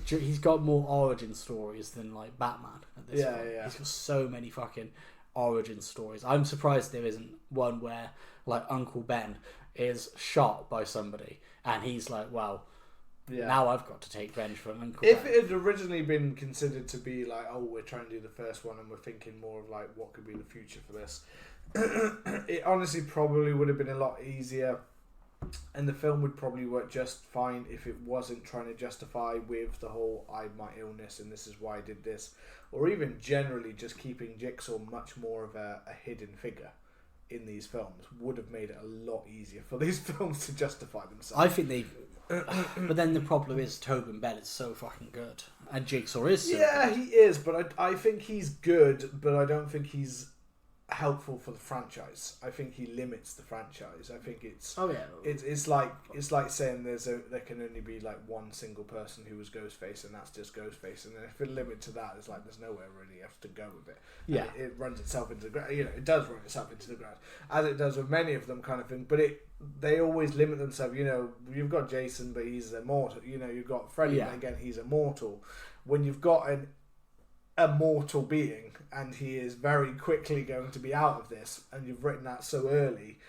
he's got more origin stories than like Batman at this point. Yeah. He's got so many fucking origin stories. I'm surprised there isn't one where like Uncle Ben is shot by somebody and he's like, well, now I've got to take revenge from Uncle Ben. If it had originally been considered to be like, oh, we're trying to do the first one and we're thinking more of like what could be the future for this, it honestly probably would have been a lot easier. And the film would probably work just fine if it wasn't trying to justify with the whole my illness and this is why I did this, or even generally just keeping Jigsaw much more of a hidden figure in these films would have made it a lot easier for these films to justify themselves. I think they but then the problem is Tobin Bell is so fucking good and Jigsaw is so good. He is, but I think he's good, but I don't think he's helpful for the franchise. I think he limits the franchise. I think it's it's like saying there can only be like one single person who was Ghostface and that's just Ghostface, and then if it limit to that, it's like there's nowhere really else to go with it. Yeah, it runs itself into the ground. It does run itself into the ground as it does with many of them, kind of thing. But they always limit themselves. You've got Jason, but he's immortal. You've got Freddy, but again he's immortal. When you've got an immortal being and he is very quickly going to be out of this and you've written that so early,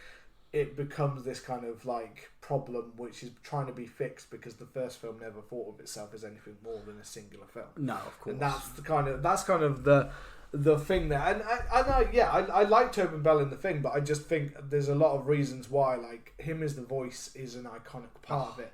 it becomes this kind of like problem which is trying to be fixed because the first film never thought of itself as anything more than a singular film. No, of course. And that's kind of the thing there. And I like Tobin Bell in The Thing, but I just think there's a lot of reasons why like him as the voice is an iconic part of it.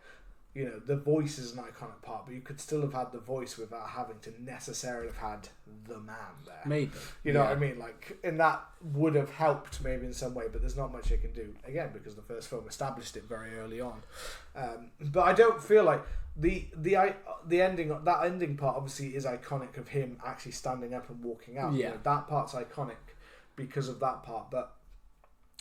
The voice is an iconic part, but you could still have had the voice without having to necessarily have had the man there. Maybe. You know what I mean? Like, and that would have helped maybe in some way, but there's not much it can do, again, because the first film established it very early on. But I don't feel like the ending, that ending part obviously is iconic of him actually standing up and walking out. Yeah. That part's iconic because of that part, but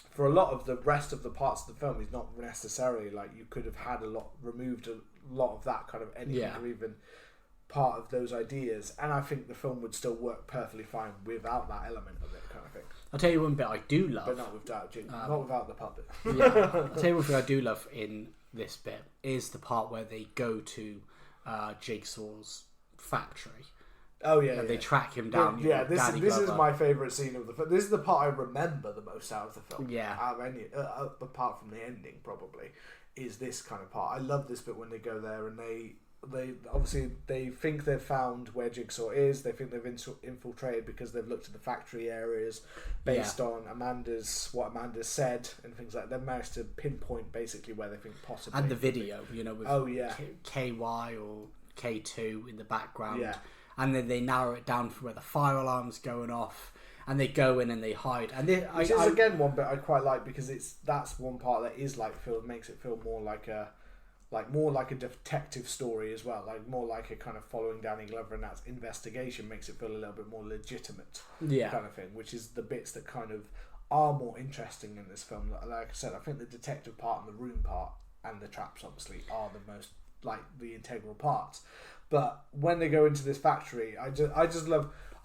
for a lot of the rest of the parts of the film, he's not necessarily like you could have had removed a lot of that kind of ending or even part of those ideas, and I think the film would still work perfectly fine without that element of it, kind of thing. I'll tell you one bit I do love, but not without the puppet. I'll tell you one thing I do love in this bit is the part where they go to Jigsaw's factory. Oh yeah, they track him down. This is my favourite scene of the film. This is the part I remember the most out of the film. Yeah, out of any, apart from the ending, probably is this kind of part. I love this bit when they go there and they obviously they think they've found where Jigsaw is. They think they've infiltrated because they've looked at the factory areas based on what Amanda said and things like that. They've managed to pinpoint basically where they think possibly. And the video, with KY or K2 in the background. Yeah. And then they narrow it down from where the fire alarm's going off, and they go in and they hide. And which is again one bit I quite like because that's one part that is like makes it feel more like a detective story as well, like more like a kind of following Danny Glover, and that investigation makes it feel a little bit more legitimate, kind of thing. Which is the bits that kind of are more interesting in this film. Like I said, I think the detective part and the room part and the traps obviously are the most like the integral parts. But when they go into this factory, I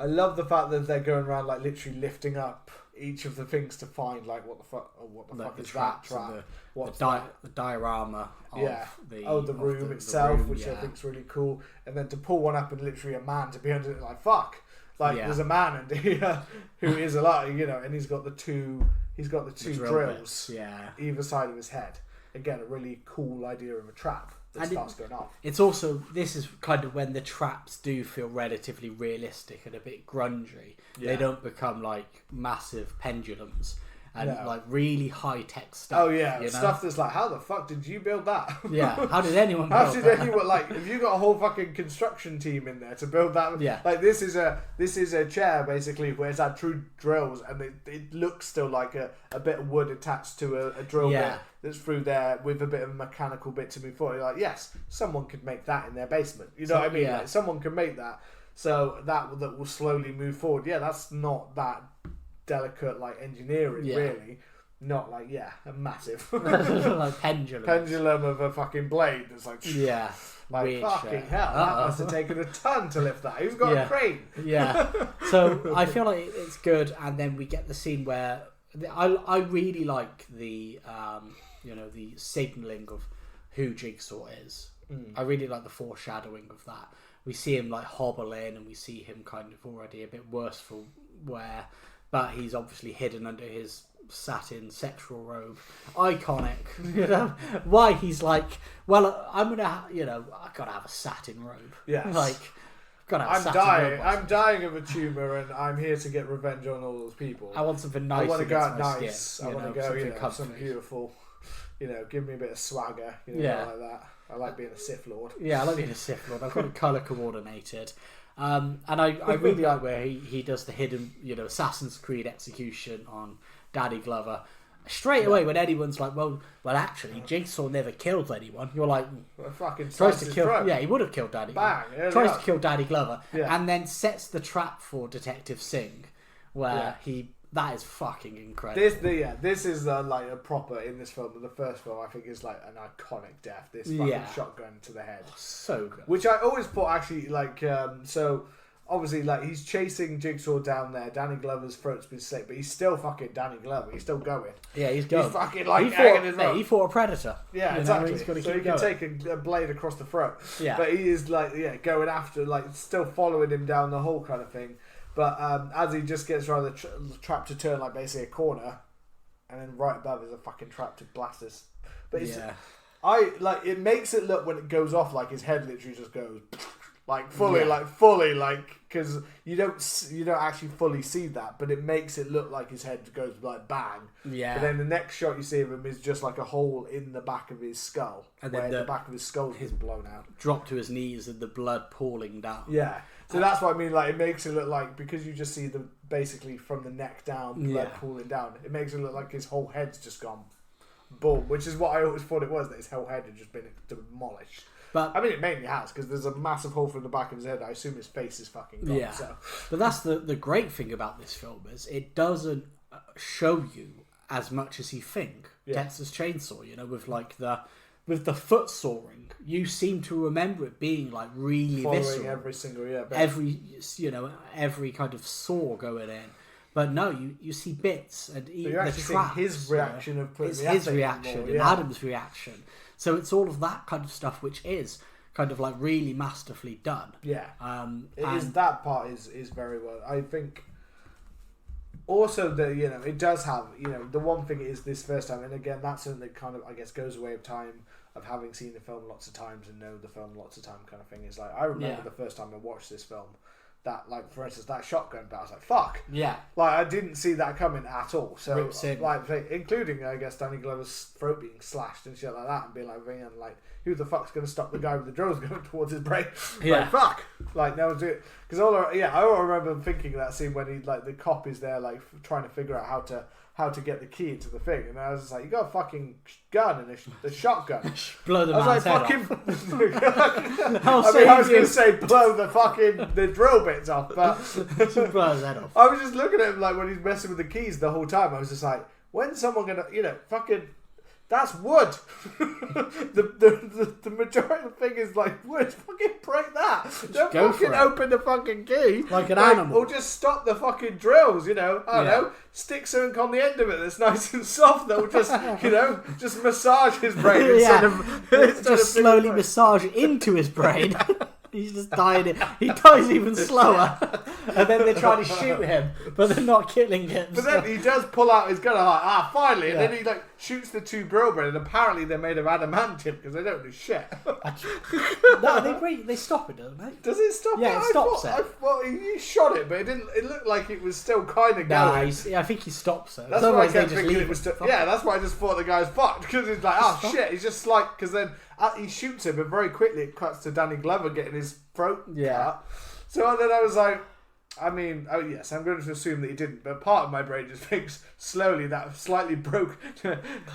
love the fact that they're going around like literally lifting up each of the things to find like what the fuck is that trap? The diorama of the room itself, which I think is really cool. And then to pull one up and literally a man to be under it, like fuck, like there's a man under here who is alive, and he's got the two drills, either side of his head. Again, a really cool idea of a trap. Starts going off. It's also, this is kind of when the traps do feel relatively realistic and a bit grungy. They don't become like massive pendulums, and No. like really high tech stuff. Oh yeah, you know? stuff that's like, how the fuck did you build that? Yeah, how did anyone How build did that? anyone, like, if you got a whole fucking construction team in there to build that? Yeah. Like, this is a chair basically where it's had true drills, and it looks still like a bit of wood attached to a drill bit that's through there with a bit of a mechanical bit to move forward. You're like, yes, someone could make that in their basement. You know what I mean? Yeah. Like, someone can make that, so that will slowly move forward. Yeah, that's not that delicate like engineering, really. Not like a massive like pendulum of a fucking blade that's like like weird fucking shit. hell. That must have taken a ton to lift that. Who's got a crane? Yeah. So I feel like it's good, and then we get the scene where I really like the the signalling of who Jigsaw is. I really like the foreshadowing of that. We see him like hobble in, and we see him kind of already a bit worse for wear, but he's obviously hidden under his satin sexual robe. Iconic. You know why he's like, well, I'm gonna I gotta have a satin robe. Yes. I'm dying of a tumour, and I'm here to get revenge on all those people. I want something nice. I want to go out nice. Skin, I want to go some beautiful, give me a bit of swagger, like that. I like being a Sith Lord. Yeah, I like being a Sith Lord. I've got it colour coordinated. And I really like where he does the hidden, Assassin's Creed execution on Danny Glover. Straight away, when anyone's like, well, actually, Jigsaw never killed anyone. You're like, fucking tries to kill. Yeah, he would have killed Danny. Bang! Tries to kill Danny Glover, and then sets the trap for Detective Singh, where that is fucking incredible. This is like a proper in this film. The first film, I think, is like an iconic death. This fucking shotgun to the head, so good. Which I always thought actually so. Obviously, like, he's chasing Jigsaw down there. Danny Glover's throat's been slit, but he's still fucking Danny Glover. He's still going. Yeah, he's going. He's fucking like he fought a predator. Yeah, exactly. So he can take a blade across the throat. Yeah, but he is like going after, like, still following him down the hole kind of thing. But as he just gets around the trap to turn like basically a corner, and then right above is a fucking trap to blast us. But it's, it makes it look when it goes off like his head literally just goes. Like fully, because you don't actually fully see that, but it makes it look like his head goes like bang. Yeah. But then the next shot you see of him is just like a hole in the back of his skull, and then the back of his skull is blown out, drop to his knees, and the blood pouring down. Yeah. So that's what I mean. Like, it makes it look like, because you just see the basically from the neck down, blood pooling down. It makes it look like his whole head's just gone boom, which is what I always thought it was, that his whole head had just been demolished. But I mean, it mainly has, because there's a massive hole through the back of his head. I assume his face is fucking gone. Yeah. So. But that's the great thing about this film, is it doesn't show you as much as you think. Texas Chainsaw, with the foot sawing, you seem to remember it being like really visceral. Every single every kind of saw going in. But no, you see bits, and you actually see his reaction of putting the his reaction and Adam's reaction. So it's all of that kind of stuff, which is kind of like really masterfully done. Yeah, that part is very well. I think also that it does have the one thing is this first time, and again that's something that kind of I guess goes away of time of having seen the film lots of times and know the film lots of time kind of thing is like I remember the first time I watched this film. That, like, for instance, that shotgun bat, I was like, fuck. Yeah. Like, I didn't see that coming at all. So, like, including, I guess, Danny Glover's throat being slashed and shit like that, and being like, who the fuck's going to stop the guy with the drills going towards his brain? Yeah. Like, fuck. Like, no one's doing it. Because I remember thinking of that scene when the cop is there, like, trying to figure out how to get the key into the thing, and I was just like, you got a fucking gun and a shotgun. Blow the man's head off. I was going to say blow the drill bits off, but blow his head off. I was just looking at him like when he's messing with the keys the whole time. I was just like, when's someone going to, fucking... That's wood. the majority of the thing is like wood. Fucking break that. Don't fucking open the fucking key like an animal, or just stop the fucking drills. I don't know. Stick something on the end of it that's nice and soft. That will just just massage his brain instead of slowly massage into his brain. He's just dying. He dies even slower. and then they're trying to shoot him, but they're not killing him. But then he does pull out his gun, like, finally, and then he like shoots the two drill bits, and apparently they're made of adamantium because they don't do shit. No, they stop it, don't they? Does it stop? Yeah, it stops it. Well, he shot it, but it didn't. It looked like it was still kind of Nah, going. I think he stops it. That's why I kept thinking it was still. Yeah, that's why I just thought the guy's fucked because it's like, shit, he's just like because then he shoots him, and very quickly it cuts to Danny Glover getting his throat cut. So then I was like, I mean, oh yes, I'm going to assume that he didn't, but part of my brain just thinks slowly that slightly broke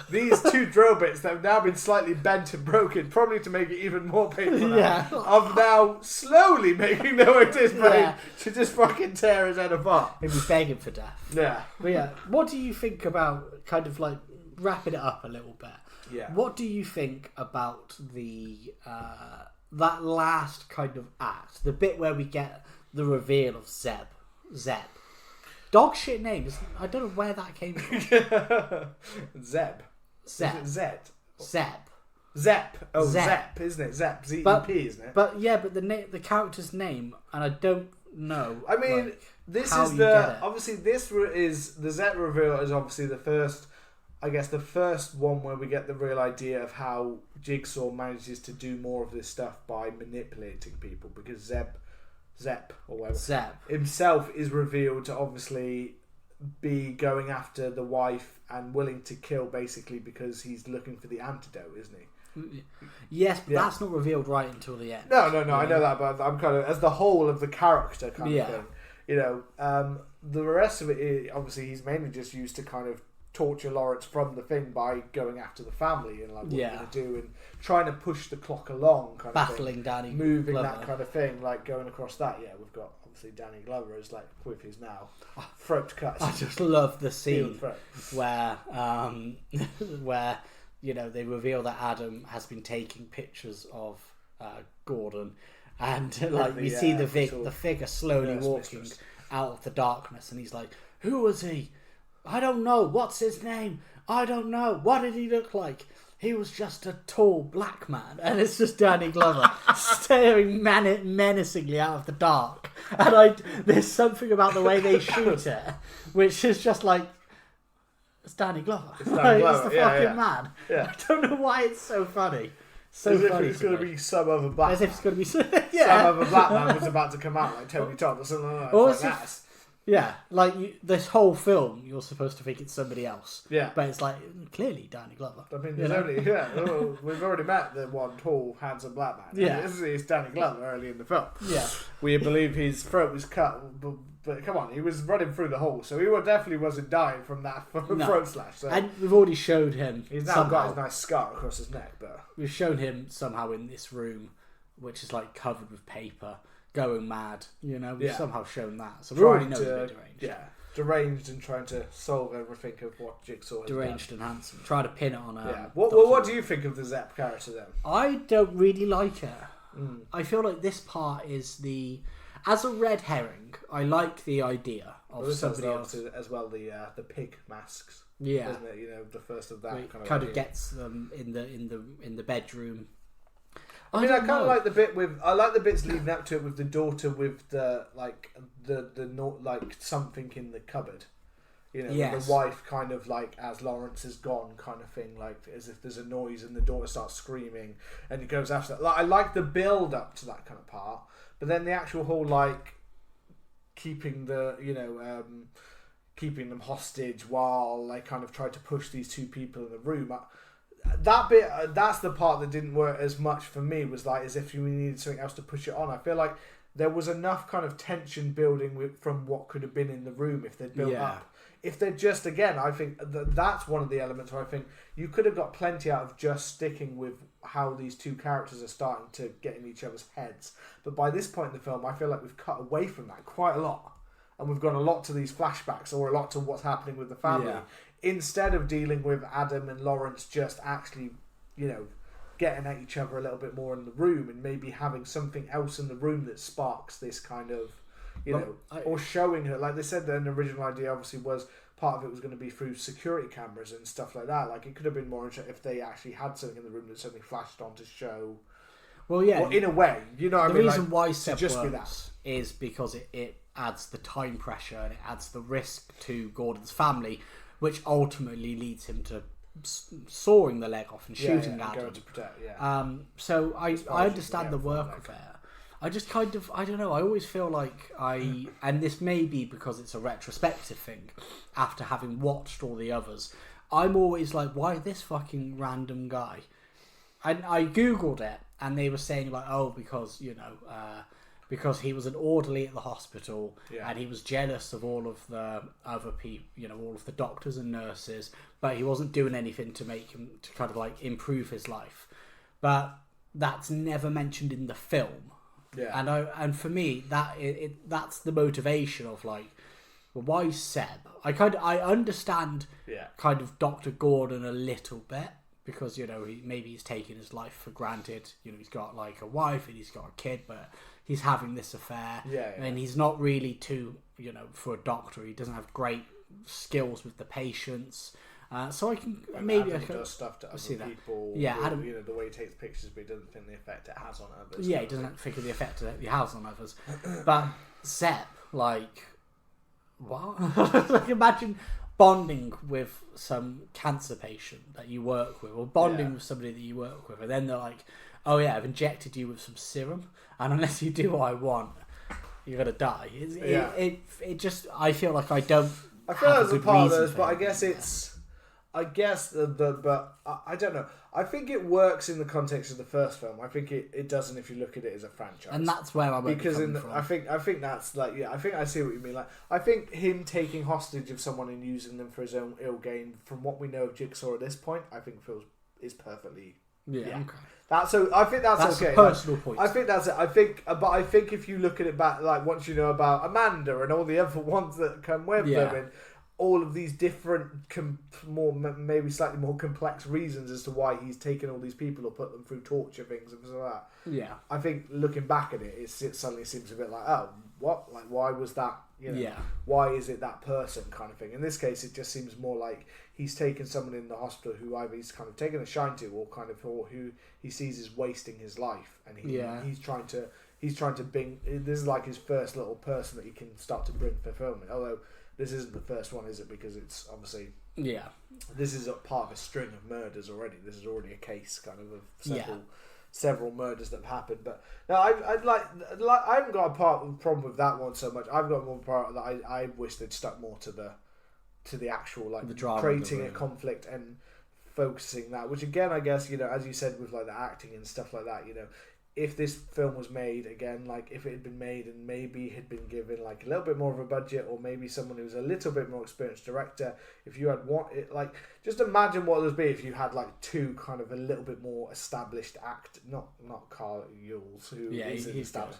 these two drill bits that have now been slightly bent and broken, probably to make it even more painful. Of now slowly making their way to his brain to just fucking tear his head apart. He'd be begging for death. Yeah. But yeah, what do you think about kind of like wrapping it up a little bit? Yeah. What do you think about the that last kind of act, the bit where we get the reveal of Zeb? Dog shit name. I don't know where that came from. Zeb. Zeb. Is it Zed? Zep. Oh, Zep. Zep, isn't it? Zep. Z-E-P, isn't it? But yeah, but the character's name, and I don't know. I mean, like, this how is you get it. obviously this is the Zep reveal is obviously the first. I guess the first one where we get the real idea of how Jigsaw manages to do more of this stuff by manipulating people, because Zep or whatever himself is revealed to obviously be going after the wife and willing to kill basically because he's looking for the antidote, isn't he? Yes, but that's not revealed right until the end. No, I know that, but I'm kind of as the whole of the character kind of thing. You know, the rest of it, obviously, he's mainly just used to kind of torture Lawrence from the thing by going after the family and like what you're going to do and trying to push the clock along, kind battling of thing. Danny moving Glover. that kind of thing, like going across that. Yeah, we've got obviously Danny Glover is like with his now throat cut. I just love the scene where where you know they reveal that Adam has been taking pictures of Gordon, and like we see the figure slowly walking out of the darkness, and he's like, "Who was he? I don't know. What's his name? I don't know. What did he look like? He was just a tall black man." And it's just Danny Glover staring menacingly out of the dark. And there's something about the way they shoot it, which is just like, it's Danny Glover. It's the fucking man. Yeah. I don't know why it's so funny. So as funny. If it's going to be some other black. As if it's going to be some other black man was about to come out, like Tony Todd or something like that. Or like that. Yeah, like this whole film, you're supposed to think it's somebody else. Yeah, but it's like clearly Danny Glover. I mean, there's only we've already met the one tall, handsome black man. Yeah, it's Danny Glover early in the film. Yeah, we believe his throat was cut, but come on, he was running through the hole, so he definitely wasn't dying from that throat slash. So. And we've already showed him. He's now got his nice scar across his neck, but we've shown him somehow in this room, which is like covered with paper. Going mad, you know. We've somehow shown that, so we already know he's a bit deranged. Yeah, deranged and trying to solve everything of what Jigsaw has deranged done. And handsome. Try to pin it on. What do you think of the Zep character then? I don't really like it. I feel like this part is as a red herring. I like the idea of somebody else as well. The pig masks. Yeah, isn't it? You know, the first of that kind of gets them in the bedroom. I mean, I kind of like the bit with. I like the bits leading up to it with the daughter with the something in the cupboard. You know, with the wife kind of like as Lawrence is gone, kind of thing, like as if there's a noise and the daughter starts screaming and it goes after that. Like, I like the build up to that kind of part, but then the actual whole like keeping keeping them hostage while they kind of try to push these two people in the room. That bit, that's the part that didn't work as much for me, was like as if you needed something else to push it on. I feel like there was enough kind of tension building from what could have been in the room if they'd built up. If they're just, again, I think that's one of the elements where I think you could have got plenty out of just sticking with how these two characters are starting to get in each other's heads. But by this point in the film, I feel like we've cut away from that quite a lot. And we've gone a lot to these flashbacks or a lot to what's happening with the family. Yeah. Instead of dealing with Adam and Lawrence just actually, getting at each other a little bit more in the room and maybe having something else in the room that sparks this kind of, or showing her. Like they said, the original idea obviously was part of it was going to be through security cameras and stuff like that. Like it could have been more interesting if they actually had something in the room that suddenly flashed on to show. Well, yeah. Well, in a way, the reason why Seb works is because it adds the time pressure and it adds the risk to Gordon's family, which ultimately leads him to sawing the leg off and shooting Adam. Going to protect, so I understand the work of it. I just kind of, I don't know, I always feel like and this may be because it's a retrospective thing, after having watched all the others, I'm always like, why this fucking random guy? And I googled it, and they were saying like, oh, because because he was an orderly at the hospital, and he was jealous of all of the other people, all of the doctors and nurses, but he wasn't doing anything to make him to kind of like improve his life. But that's never mentioned in the film. Yeah. And for me, that's the motivation of like, well, why Seb? I understand kind of Dr. Gordon a little bit, because maybe he's taking his life for granted. He's got like a wife and he's got a kid, but he's having this affair, and he's not really too, for a doctor, he doesn't have great skills with the patients. So I can maybe Adam does stuff to other people. Adam, the way he takes pictures, but he doesn't think the effect it has on others. Yeah, he doesn't think of the effect it has on others. But Seb, like, what? Like, imagine bonding with some cancer patient that you work with, or bonding with somebody that you work with, and then they're like, "Oh yeah, I've injected you with some serum, and unless you do what I want, you're gonna die." It just, I feel like I don't. I feel that's a part of those, but I guess it's. I guess but I don't know. I think it works in the context of the first film. I think it doesn't if you look at it as a franchise. And that's where I'm from. I think that's like, I think I see what you mean. Like, I think him taking hostage of someone and using them for his own ill gain, from what we know of Jigsaw at this point, I think is perfectly okay. I think that's okay. A personal point. I think that's it. I think if you look at it back, like once you know about Amanda and all the other ones that come with them, and all of these different, maybe slightly more complex reasons as to why he's taken all these people or put them through torture things and stuff like that. Yeah. I think looking back at it, it suddenly seems a bit like, oh, what? Like, why was that? Why is it that person kind of thing? In this case, it just seems more like he's taken someone in the hospital who either he's kind of taken a shine to, or who he sees is wasting his life, and he's trying to bring. This is like his first little person that he can start to bring fulfillment. Although this isn't the first one, is it? Because it's obviously this is a part of a string of murders already. This is already a case kind of several murders that have happened. But no, I'd like I haven't got a problem with that one so much. I've got one part that I wish they'd stuck more to the actual, like, the drama, creating a conflict and focusing that. Which again, I guess, as you said with like the acting and stuff like that, if this film was made again, like if it had been made and maybe had been given like a little bit more of a budget, or maybe someone who was a little bit more experienced director, if you had like, just imagine what it would be if you had like two kind of a little bit more established not Carl Ewells, who is established,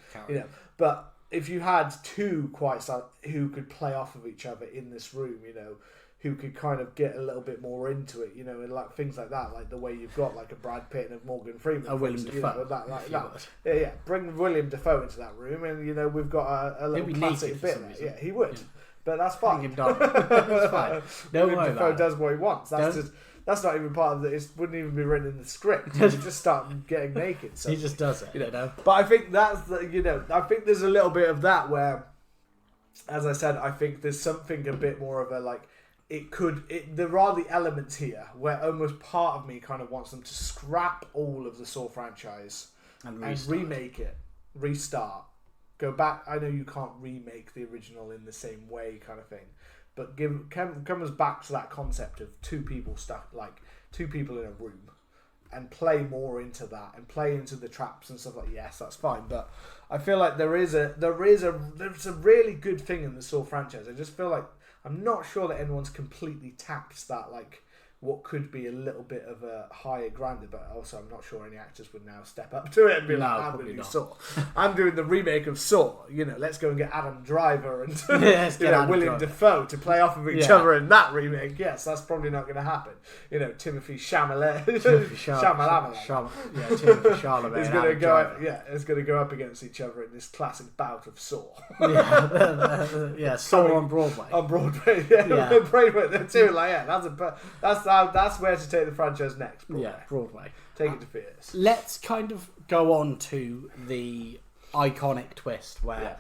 but if you had two who could play off of each other in this room, who could kind of get a little bit more into it, and like things like that, like the way you've got like a Brad Pitt and a Morgan Freeman, William Dafoe, bring William Dafoe into that room, and we've got a little classic bit there. Yeah, he would, but that's fine. That's fine. William Dafoe does what he wants. That's not even part of it. It wouldn't even be written in the script. You just start getting naked. So, he just does it, But I think that's I think there's a little bit of that where, as I said, I think there's something a bit more of a like. There are the elements here where almost part of me kind of wants them to scrap all of the Saw franchise and remake it, restart, go back. I know you can't remake the original in the same way, kind of thing, but come us back to that concept of two people in a room, and play more into that and play into the traps and stuff like. Yes, that's fine, but I feel like there's a really good thing in the Saw franchise. I just feel like. I'm not sure that anyone's completely tapped that, like, what could be a little bit of a higher grandeur, but also I'm not sure any actors would now step up to it and be like, I'm going to do Saw. I'm doing the remake of Saw. Let's go and get Adam Driver and William Dafoe to play off of each other in that remake. Yes, that's probably not going to happen. Timothy Chalamet. Timothy Chalamet is going to go up, it's going to go up against each other in this classic bout of Saw. Saw on Broadway. On Broadway, Broadway there too. Like, that's where to take the franchise next. Broadway. Yeah, Broadway. Take it to theatres. Let's kind of go on to the iconic twist where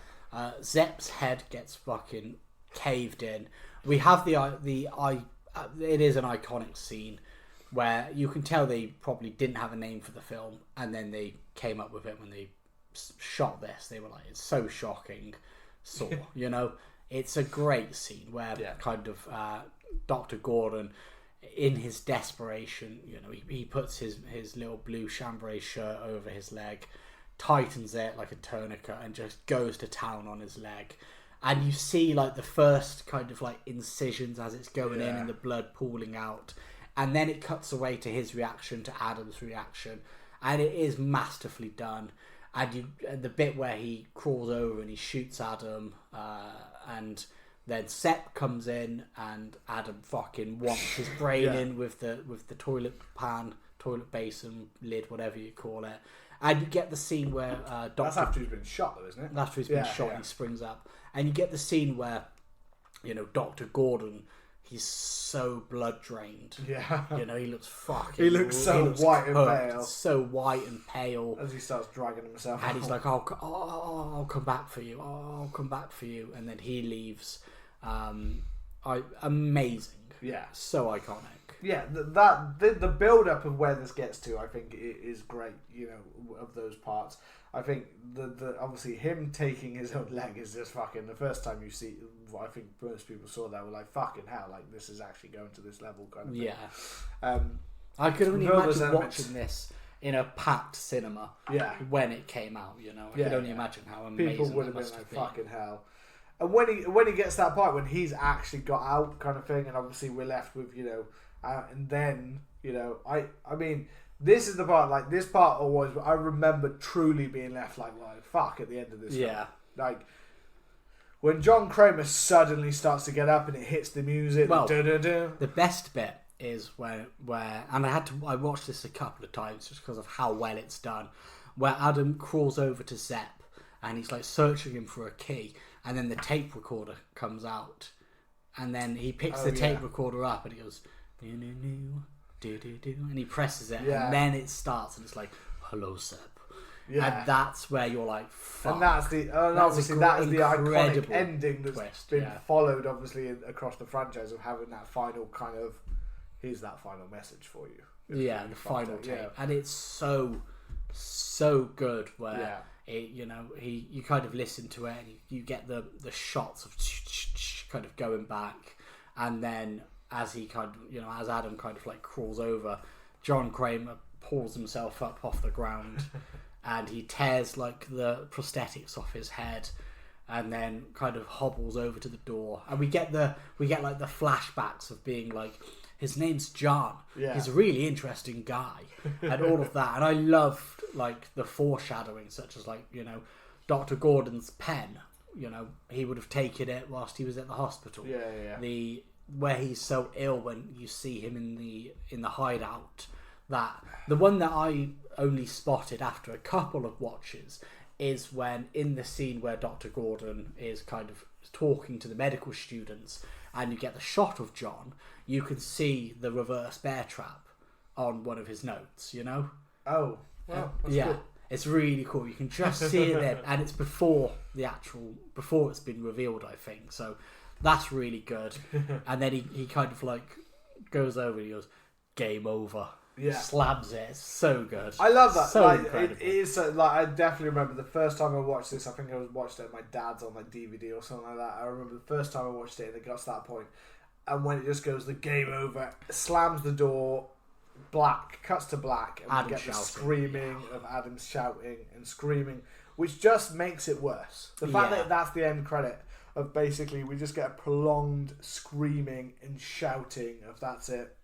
Zepp's head gets fucking caved in. We have it is an iconic scene where you can tell they probably didn't have a name for the film, and then they came up with it when they shot this. They were like, it's so shocking, Saw. You know, it's a great scene where kind of Dr. Gordon, in his desperation, you know, he puts his little blue chambray shirt over his leg, tightens it like a tourniquet, and just goes to town on his leg. And you see like the first kind of like incisions as it's going in and the blood pooling out, and then it cuts away to his reaction, to Adam's reaction, and it is masterfully done. And the bit where he crawls over and he shoots Adam, and then Sepp comes in and Adam fucking wants his brain in with the toilet basin lid, whatever you call it. And you get the scene where That's after he's been shot, though, isn't it? After he's been shot, he springs up. And you get the scene where, you know, Dr. Gordon, he's so blood drained. Yeah. You know, he looks fucking... He looks white and pale. So white and pale. As he starts dragging himself out. And he's like, I'll come back for you. I'll come back for you. And then he leaves. Amazing. Yeah. So iconic. Yeah, the build-up of where this gets to, I think, is great, you know, of those parts. I think the obviously him taking his own leg is just fucking, the first time you see, I think most people saw that were like, fucking hell, like, this is actually going to this level kind of thing. Yeah. I could only imagine watching this in a packed cinema when it came out, you know. I could only imagine how amazing people would have been like, fucking hell. And when he gets to that part, when he's actually got out kind of thing, and obviously we're left with, you know, and then, you know, I mean, this is the part, like, this part always, I remember truly being left like fuck at the end of this film. Like, when John Kramer suddenly starts to get up and it hits the music, the best bit is where and I watched this a couple of times just because of how well it's done, where Adam crawls over to Zepp and he's like searching him for a key, and then the tape recorder comes out, and then he picks the tape recorder up and he goes, and he presses it, and then it starts, and it's like, hello, Sepp. And that's where you're like, fuck. And that's the obviously that is the iconic ending that's been followed, obviously, across the franchise, of having that final kind of, here's that final message for you. The final tape, and it's so good. Where it, you know, you kind of listen to it, and you get the shots of kind of going back, and then as he kind of, you know, as Adam kind of like crawls over, John Kramer pulls himself up off the ground and he tears like the prosthetics off his head, and then kind of hobbles over to the door, and we get like the flashbacks of being like, his name's John, he's a really interesting guy, and all of that. And I loved like the foreshadowing, such as, like, you know, Dr. Gordon's pen, you know, he would have taken it whilst he was at the hospital. Where he's so ill when you see him in the hideout. That the one that I only spotted after a couple of watches is when, in the scene where Dr. Gordon is kind of talking to the medical students, and you get the shot of John, you can see the reverse bear trap on one of his notes, you know? Oh, well, that's cool. It's really cool. You can just see it there, and it's before it's been revealed, I think. So that's really good. And then he kind of like goes over and he goes, game over. Yeah. Slabs it. It's so good. I love that. So like, incredible. It is like, I definitely remember the first time I watched this. I think I watched it at my dad's on like DVD or something like that. I remember the first time I watched it, and it got to that point, and when it just goes the game over, slams the door, black, cuts to black, and we get the screaming of Adam shouting and screaming, which just makes it worse. The fact that that's the end credit of, basically, we just get a prolonged screaming and shouting of that's it.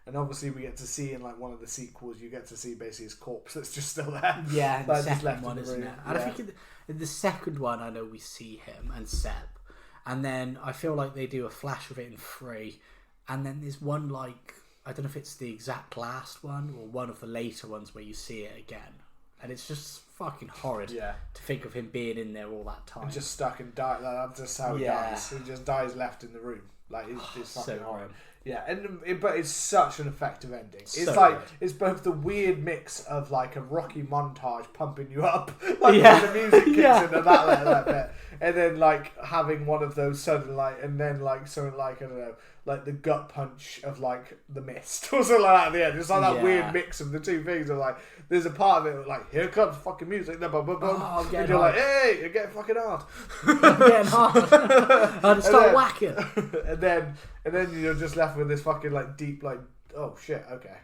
And obviously we get to see in like one of the sequels, you get to see basically his corpse that's just still there. Yeah, the second one, isn't it? And I think in the second one, I know we see him and Sepp, and then I feel like they do a flash of it in 3, and then there's one, like, I don't know if it's the exact last one or one of the later ones where you see it again, and it's just fucking horrid to think of him being in there all that time. And just stuck and die. That's just how he dies. He just dies left in the room. Like, it's fucking so horrid. Yeah, but it's such an effective ending. It's So like good. it's both the weird mix of like a Rocky montage pumping you up, like when the music kicks in and that bit, and then like having one of those sudden like, and then like something like I don't know, like the gut punch of like The Mist or something like that at the end. It's like that weird mix of the two things. Of like, there's a part of it like, here comes fucking music, and you're like, hey, you're getting fucking hard. I'm getting hard. I'd start whacking. And then you're just left with this fucking like deep like, oh shit, okay,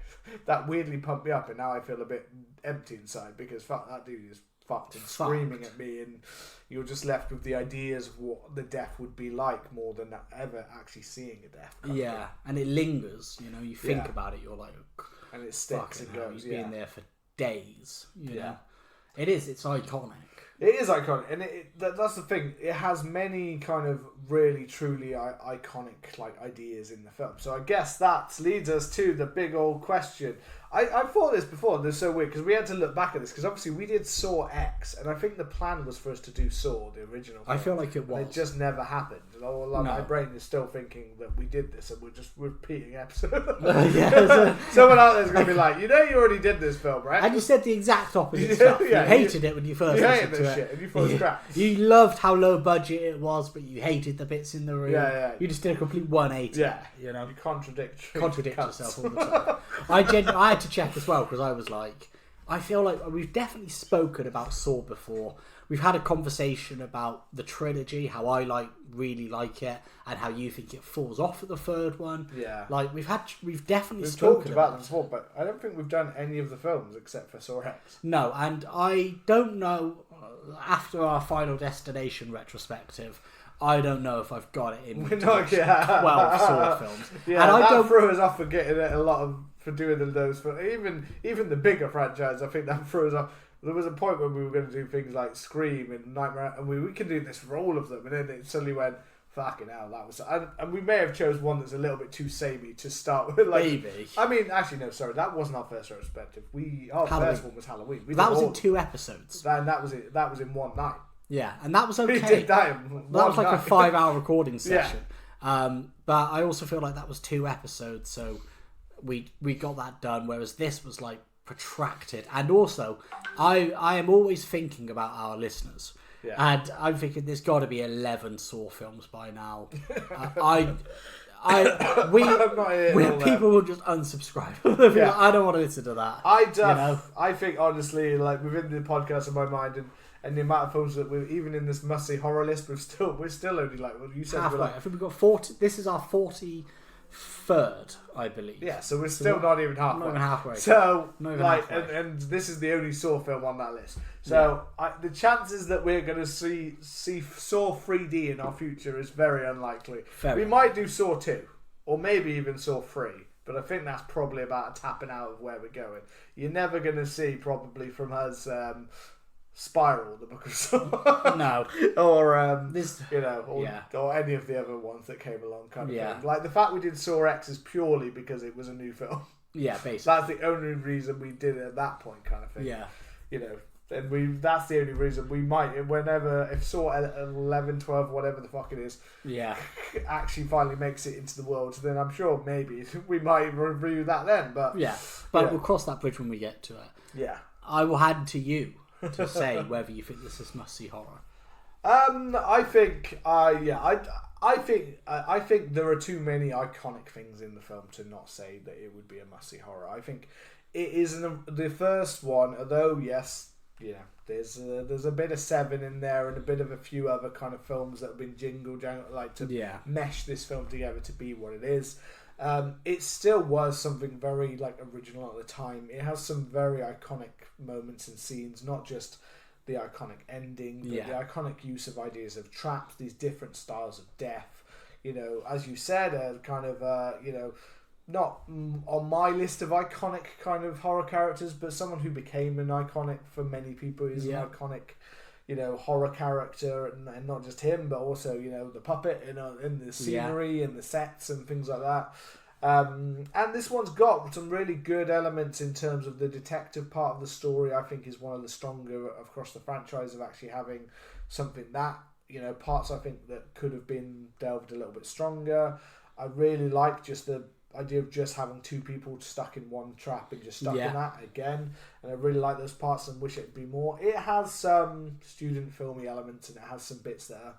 that weirdly pumped me up, and now I feel a bit empty inside because fuck, that dude is fucked and screaming at me, and you're just left with the ideas of what the death would be like more than ever actually seeing a death. And it lingers. You know, you think about it, you're like, and it sticks and goes. He's been there for days. You know? It is. It's iconic. It is iconic, and that's the thing. It has many kind of really, truly iconic like ideas in the film. So I guess that leads us to the big old question. I thought this before, and it's so weird because we had to look back at this because obviously we did Saw X, and I think the plan was for us to do Saw, the original film. I feel like it was. And it just never happened. My brain is still thinking that we did this and we're just repeating episodes. Someone out there's going to be like, you already did this film, right? And you said the exact opposite stuff. You hated it when you first listened to it. Shit, and you thought it was crap. You loved how low budget it was, but you hated the bits in the room. You just did a complete 180. You know, you contradict yourself all the time. I had to check as well because I was like, I feel like we've definitely spoken about Saw before. We've had a conversation about the trilogy, how I really like it, and how you think it falls off at the third one. Yeah, like we've definitely spoken talked about them before, but I don't think we've done any of the films except for Saw X. No, and I don't know. After our Final Destination retrospective, I don't know if I've got it in me to watch 12 Saw films. Yeah, and that threw us off for getting it for doing those. For even the bigger franchise, I think that threw us off. There was a point when we were going to do things like Scream and Nightmare, and we can do this for all of them, and then it suddenly went, fucking hell, that was... And we may have chose one that's a little bit too samey to start with. Like, maybe. I mean, actually, no, sorry, that wasn't our first retrospective. Our first one was Halloween. That was in 2 episodes. And that was it. That was in one night. Yeah, and that was okay. We did that in one That was like night. a 5-hour recording session. But I also feel like that was 2 episodes, so we got that done, whereas this was like protracted. And also, I am always thinking about our listeners. Yeah. And I'm thinking there's got to be 11 Saw films by now. People will just unsubscribe. Like, I don't want to listen to that. I think honestly, like within the podcast in my mind, and the amount of films that we're even in this must-see horror list, we're still only like, well, you said halfway. We're like, I think we've got 40. This is our 43rd, I believe. Yeah, so we're still not even halfway. Not even halfway. So and this is the only Saw film on that list. So the chances that we're going to see Saw 3D in our future is very unlikely. We might do Saw 2, or maybe even Saw 3. But I think that's probably about a tapping out of where we're going. You're never going to see probably from us Spiral, the Book of Saw. No. Or or any of the other ones that came along kind of thing. Like the fact we did Saw X is purely because it was a new film. Yeah, basically. That's the only reason we did it at that point kind of thing. Yeah. And that's the only reason we might, if Saw 11, 12, whatever the fuck it is, actually finally makes it into the world, then I'm sure maybe we might review that then. But we'll cross that bridge when we get to it. Yeah. I will hand to you to say whether you think this is must-see horror. I think there are too many iconic things in the film to not say that it would be a must-see horror. I think it is the first one, although yes, there's a bit of Seven in there and a bit of a few other kind of films that have been jingle like to mesh this film together to be what it is. It still was something very like original at the time. It has some very iconic moments and scenes, not just the iconic ending, but the iconic use of ideas of traps, these different styles of death. As you said, kind of not on my list of iconic kind of horror characters, but someone who became an iconic for many people is an iconic, horror character, and not just him, but also, the puppet and the scenery and the sets and things like that. And this one's got some really good elements in terms of the detective part of the story. I think is one of the stronger across the franchise of actually having something that, parts I think that could have been delved a little bit stronger. I really like just the idea of just having two people stuck in one trap and just stuck in that again. And I really like those parts and wish it'd be more. It has some student filmy elements and it has some bits that are,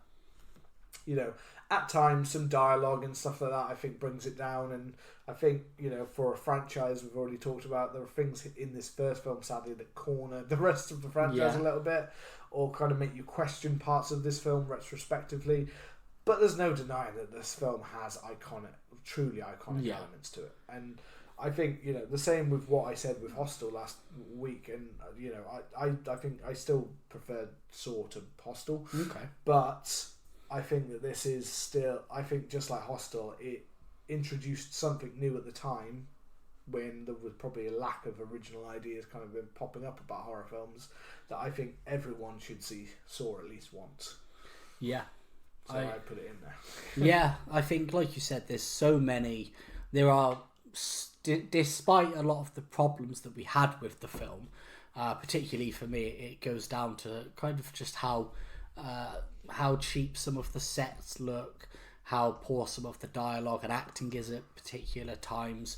you know, at times some dialogue and stuff like that I think brings it down. And I think, you know, for a franchise we've already talked about, there are things in this first film sadly that corner the rest of the franchise a little bit, or kind of make you question parts of this film retrospectively. But there's no denying that this film has truly iconic elements to it. And I think, you know, the same with what I said with Hostel last week. And, you know, I think I still prefer Saw to Hostel. Okay. But I think that this is still, I think just like Hostel, it introduced something new at the time when there was probably a lack of original ideas kind of been popping up about horror films, that I think everyone should see Saw at least once. Yeah. So I put it in there. Yeah, I think, like you said, there's so many. There are, despite a lot of the problems that we had with the film, particularly for me, it goes down to kind of just how cheap some of the sets look, how poor some of the dialogue and acting is at particular times.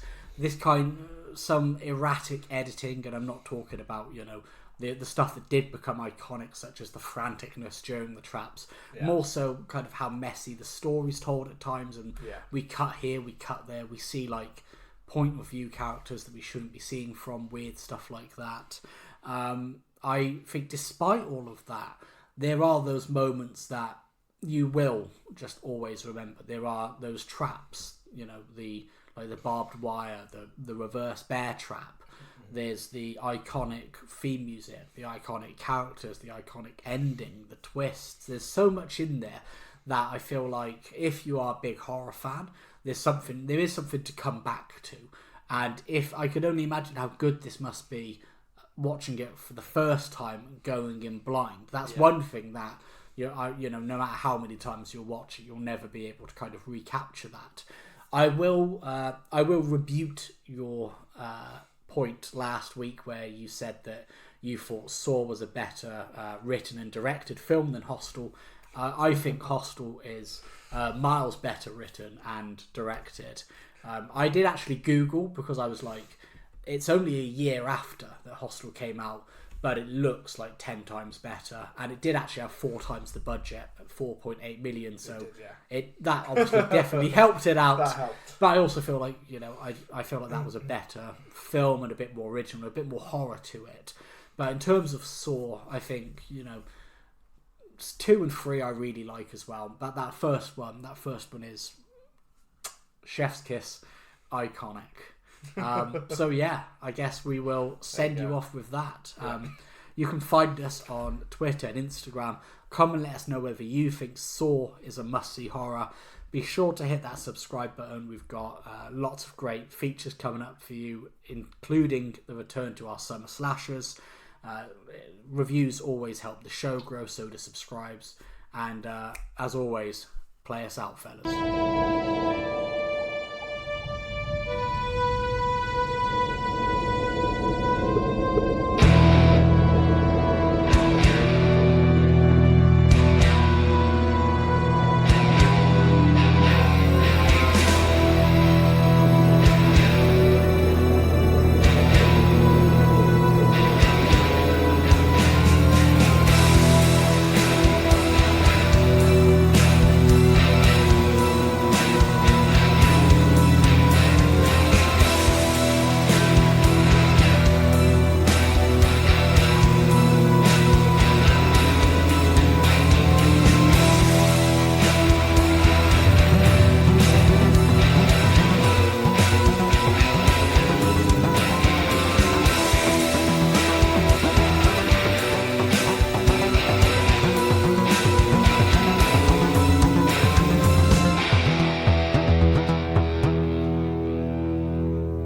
Some erratic editing, and I'm not talking about, you know, the stuff that did become iconic, such as the franticness during the traps. More so kind of how messy the story's told at times, and we cut here, we cut there, we see like point of view characters that we shouldn't be seeing from, weird stuff like that. I think despite all of that, there are those moments that you will just always remember. There are those traps, you know, the barbed wire, the reverse bear trap. There's the iconic theme music, the iconic characters, the iconic ending, the twists. There's so much in there that I feel like if you are a big horror fan, there is something to come back to. And if I could only imagine how good this must be watching it for the first time, going in blind. That's one thing that you know, no matter how many times you'll watch it, you'll never be able to kind of recapture that. I will rebuke your point last week where you said that you thought Saw was a better written and directed film than Hostel. I think Hostel is miles better written and directed. I did actually Google, because I was like, it's only a year after that Hostel came out, but it looks like 10 times better, and it did actually have 4 times the budget at 4.8 million, so that obviously definitely helped it out. That helped. But I also feel like, you know, I feel like that was a better film and a bit more original, a bit more horror to it. But in terms of Saw, I think, you know, 2 and 3 I really like as well. But that first one is chef's kiss, iconic. So yeah, I guess we will send you off with that. You can find us on Twitter and Instagram. Come and let us know whether you think Saw is a must-see horror. Be sure to hit that subscribe button. We've got lots of great features coming up for you, including the return to our summer slashers. Reviews always help the show grow, so do subscribes. And as always, play us out, fellas.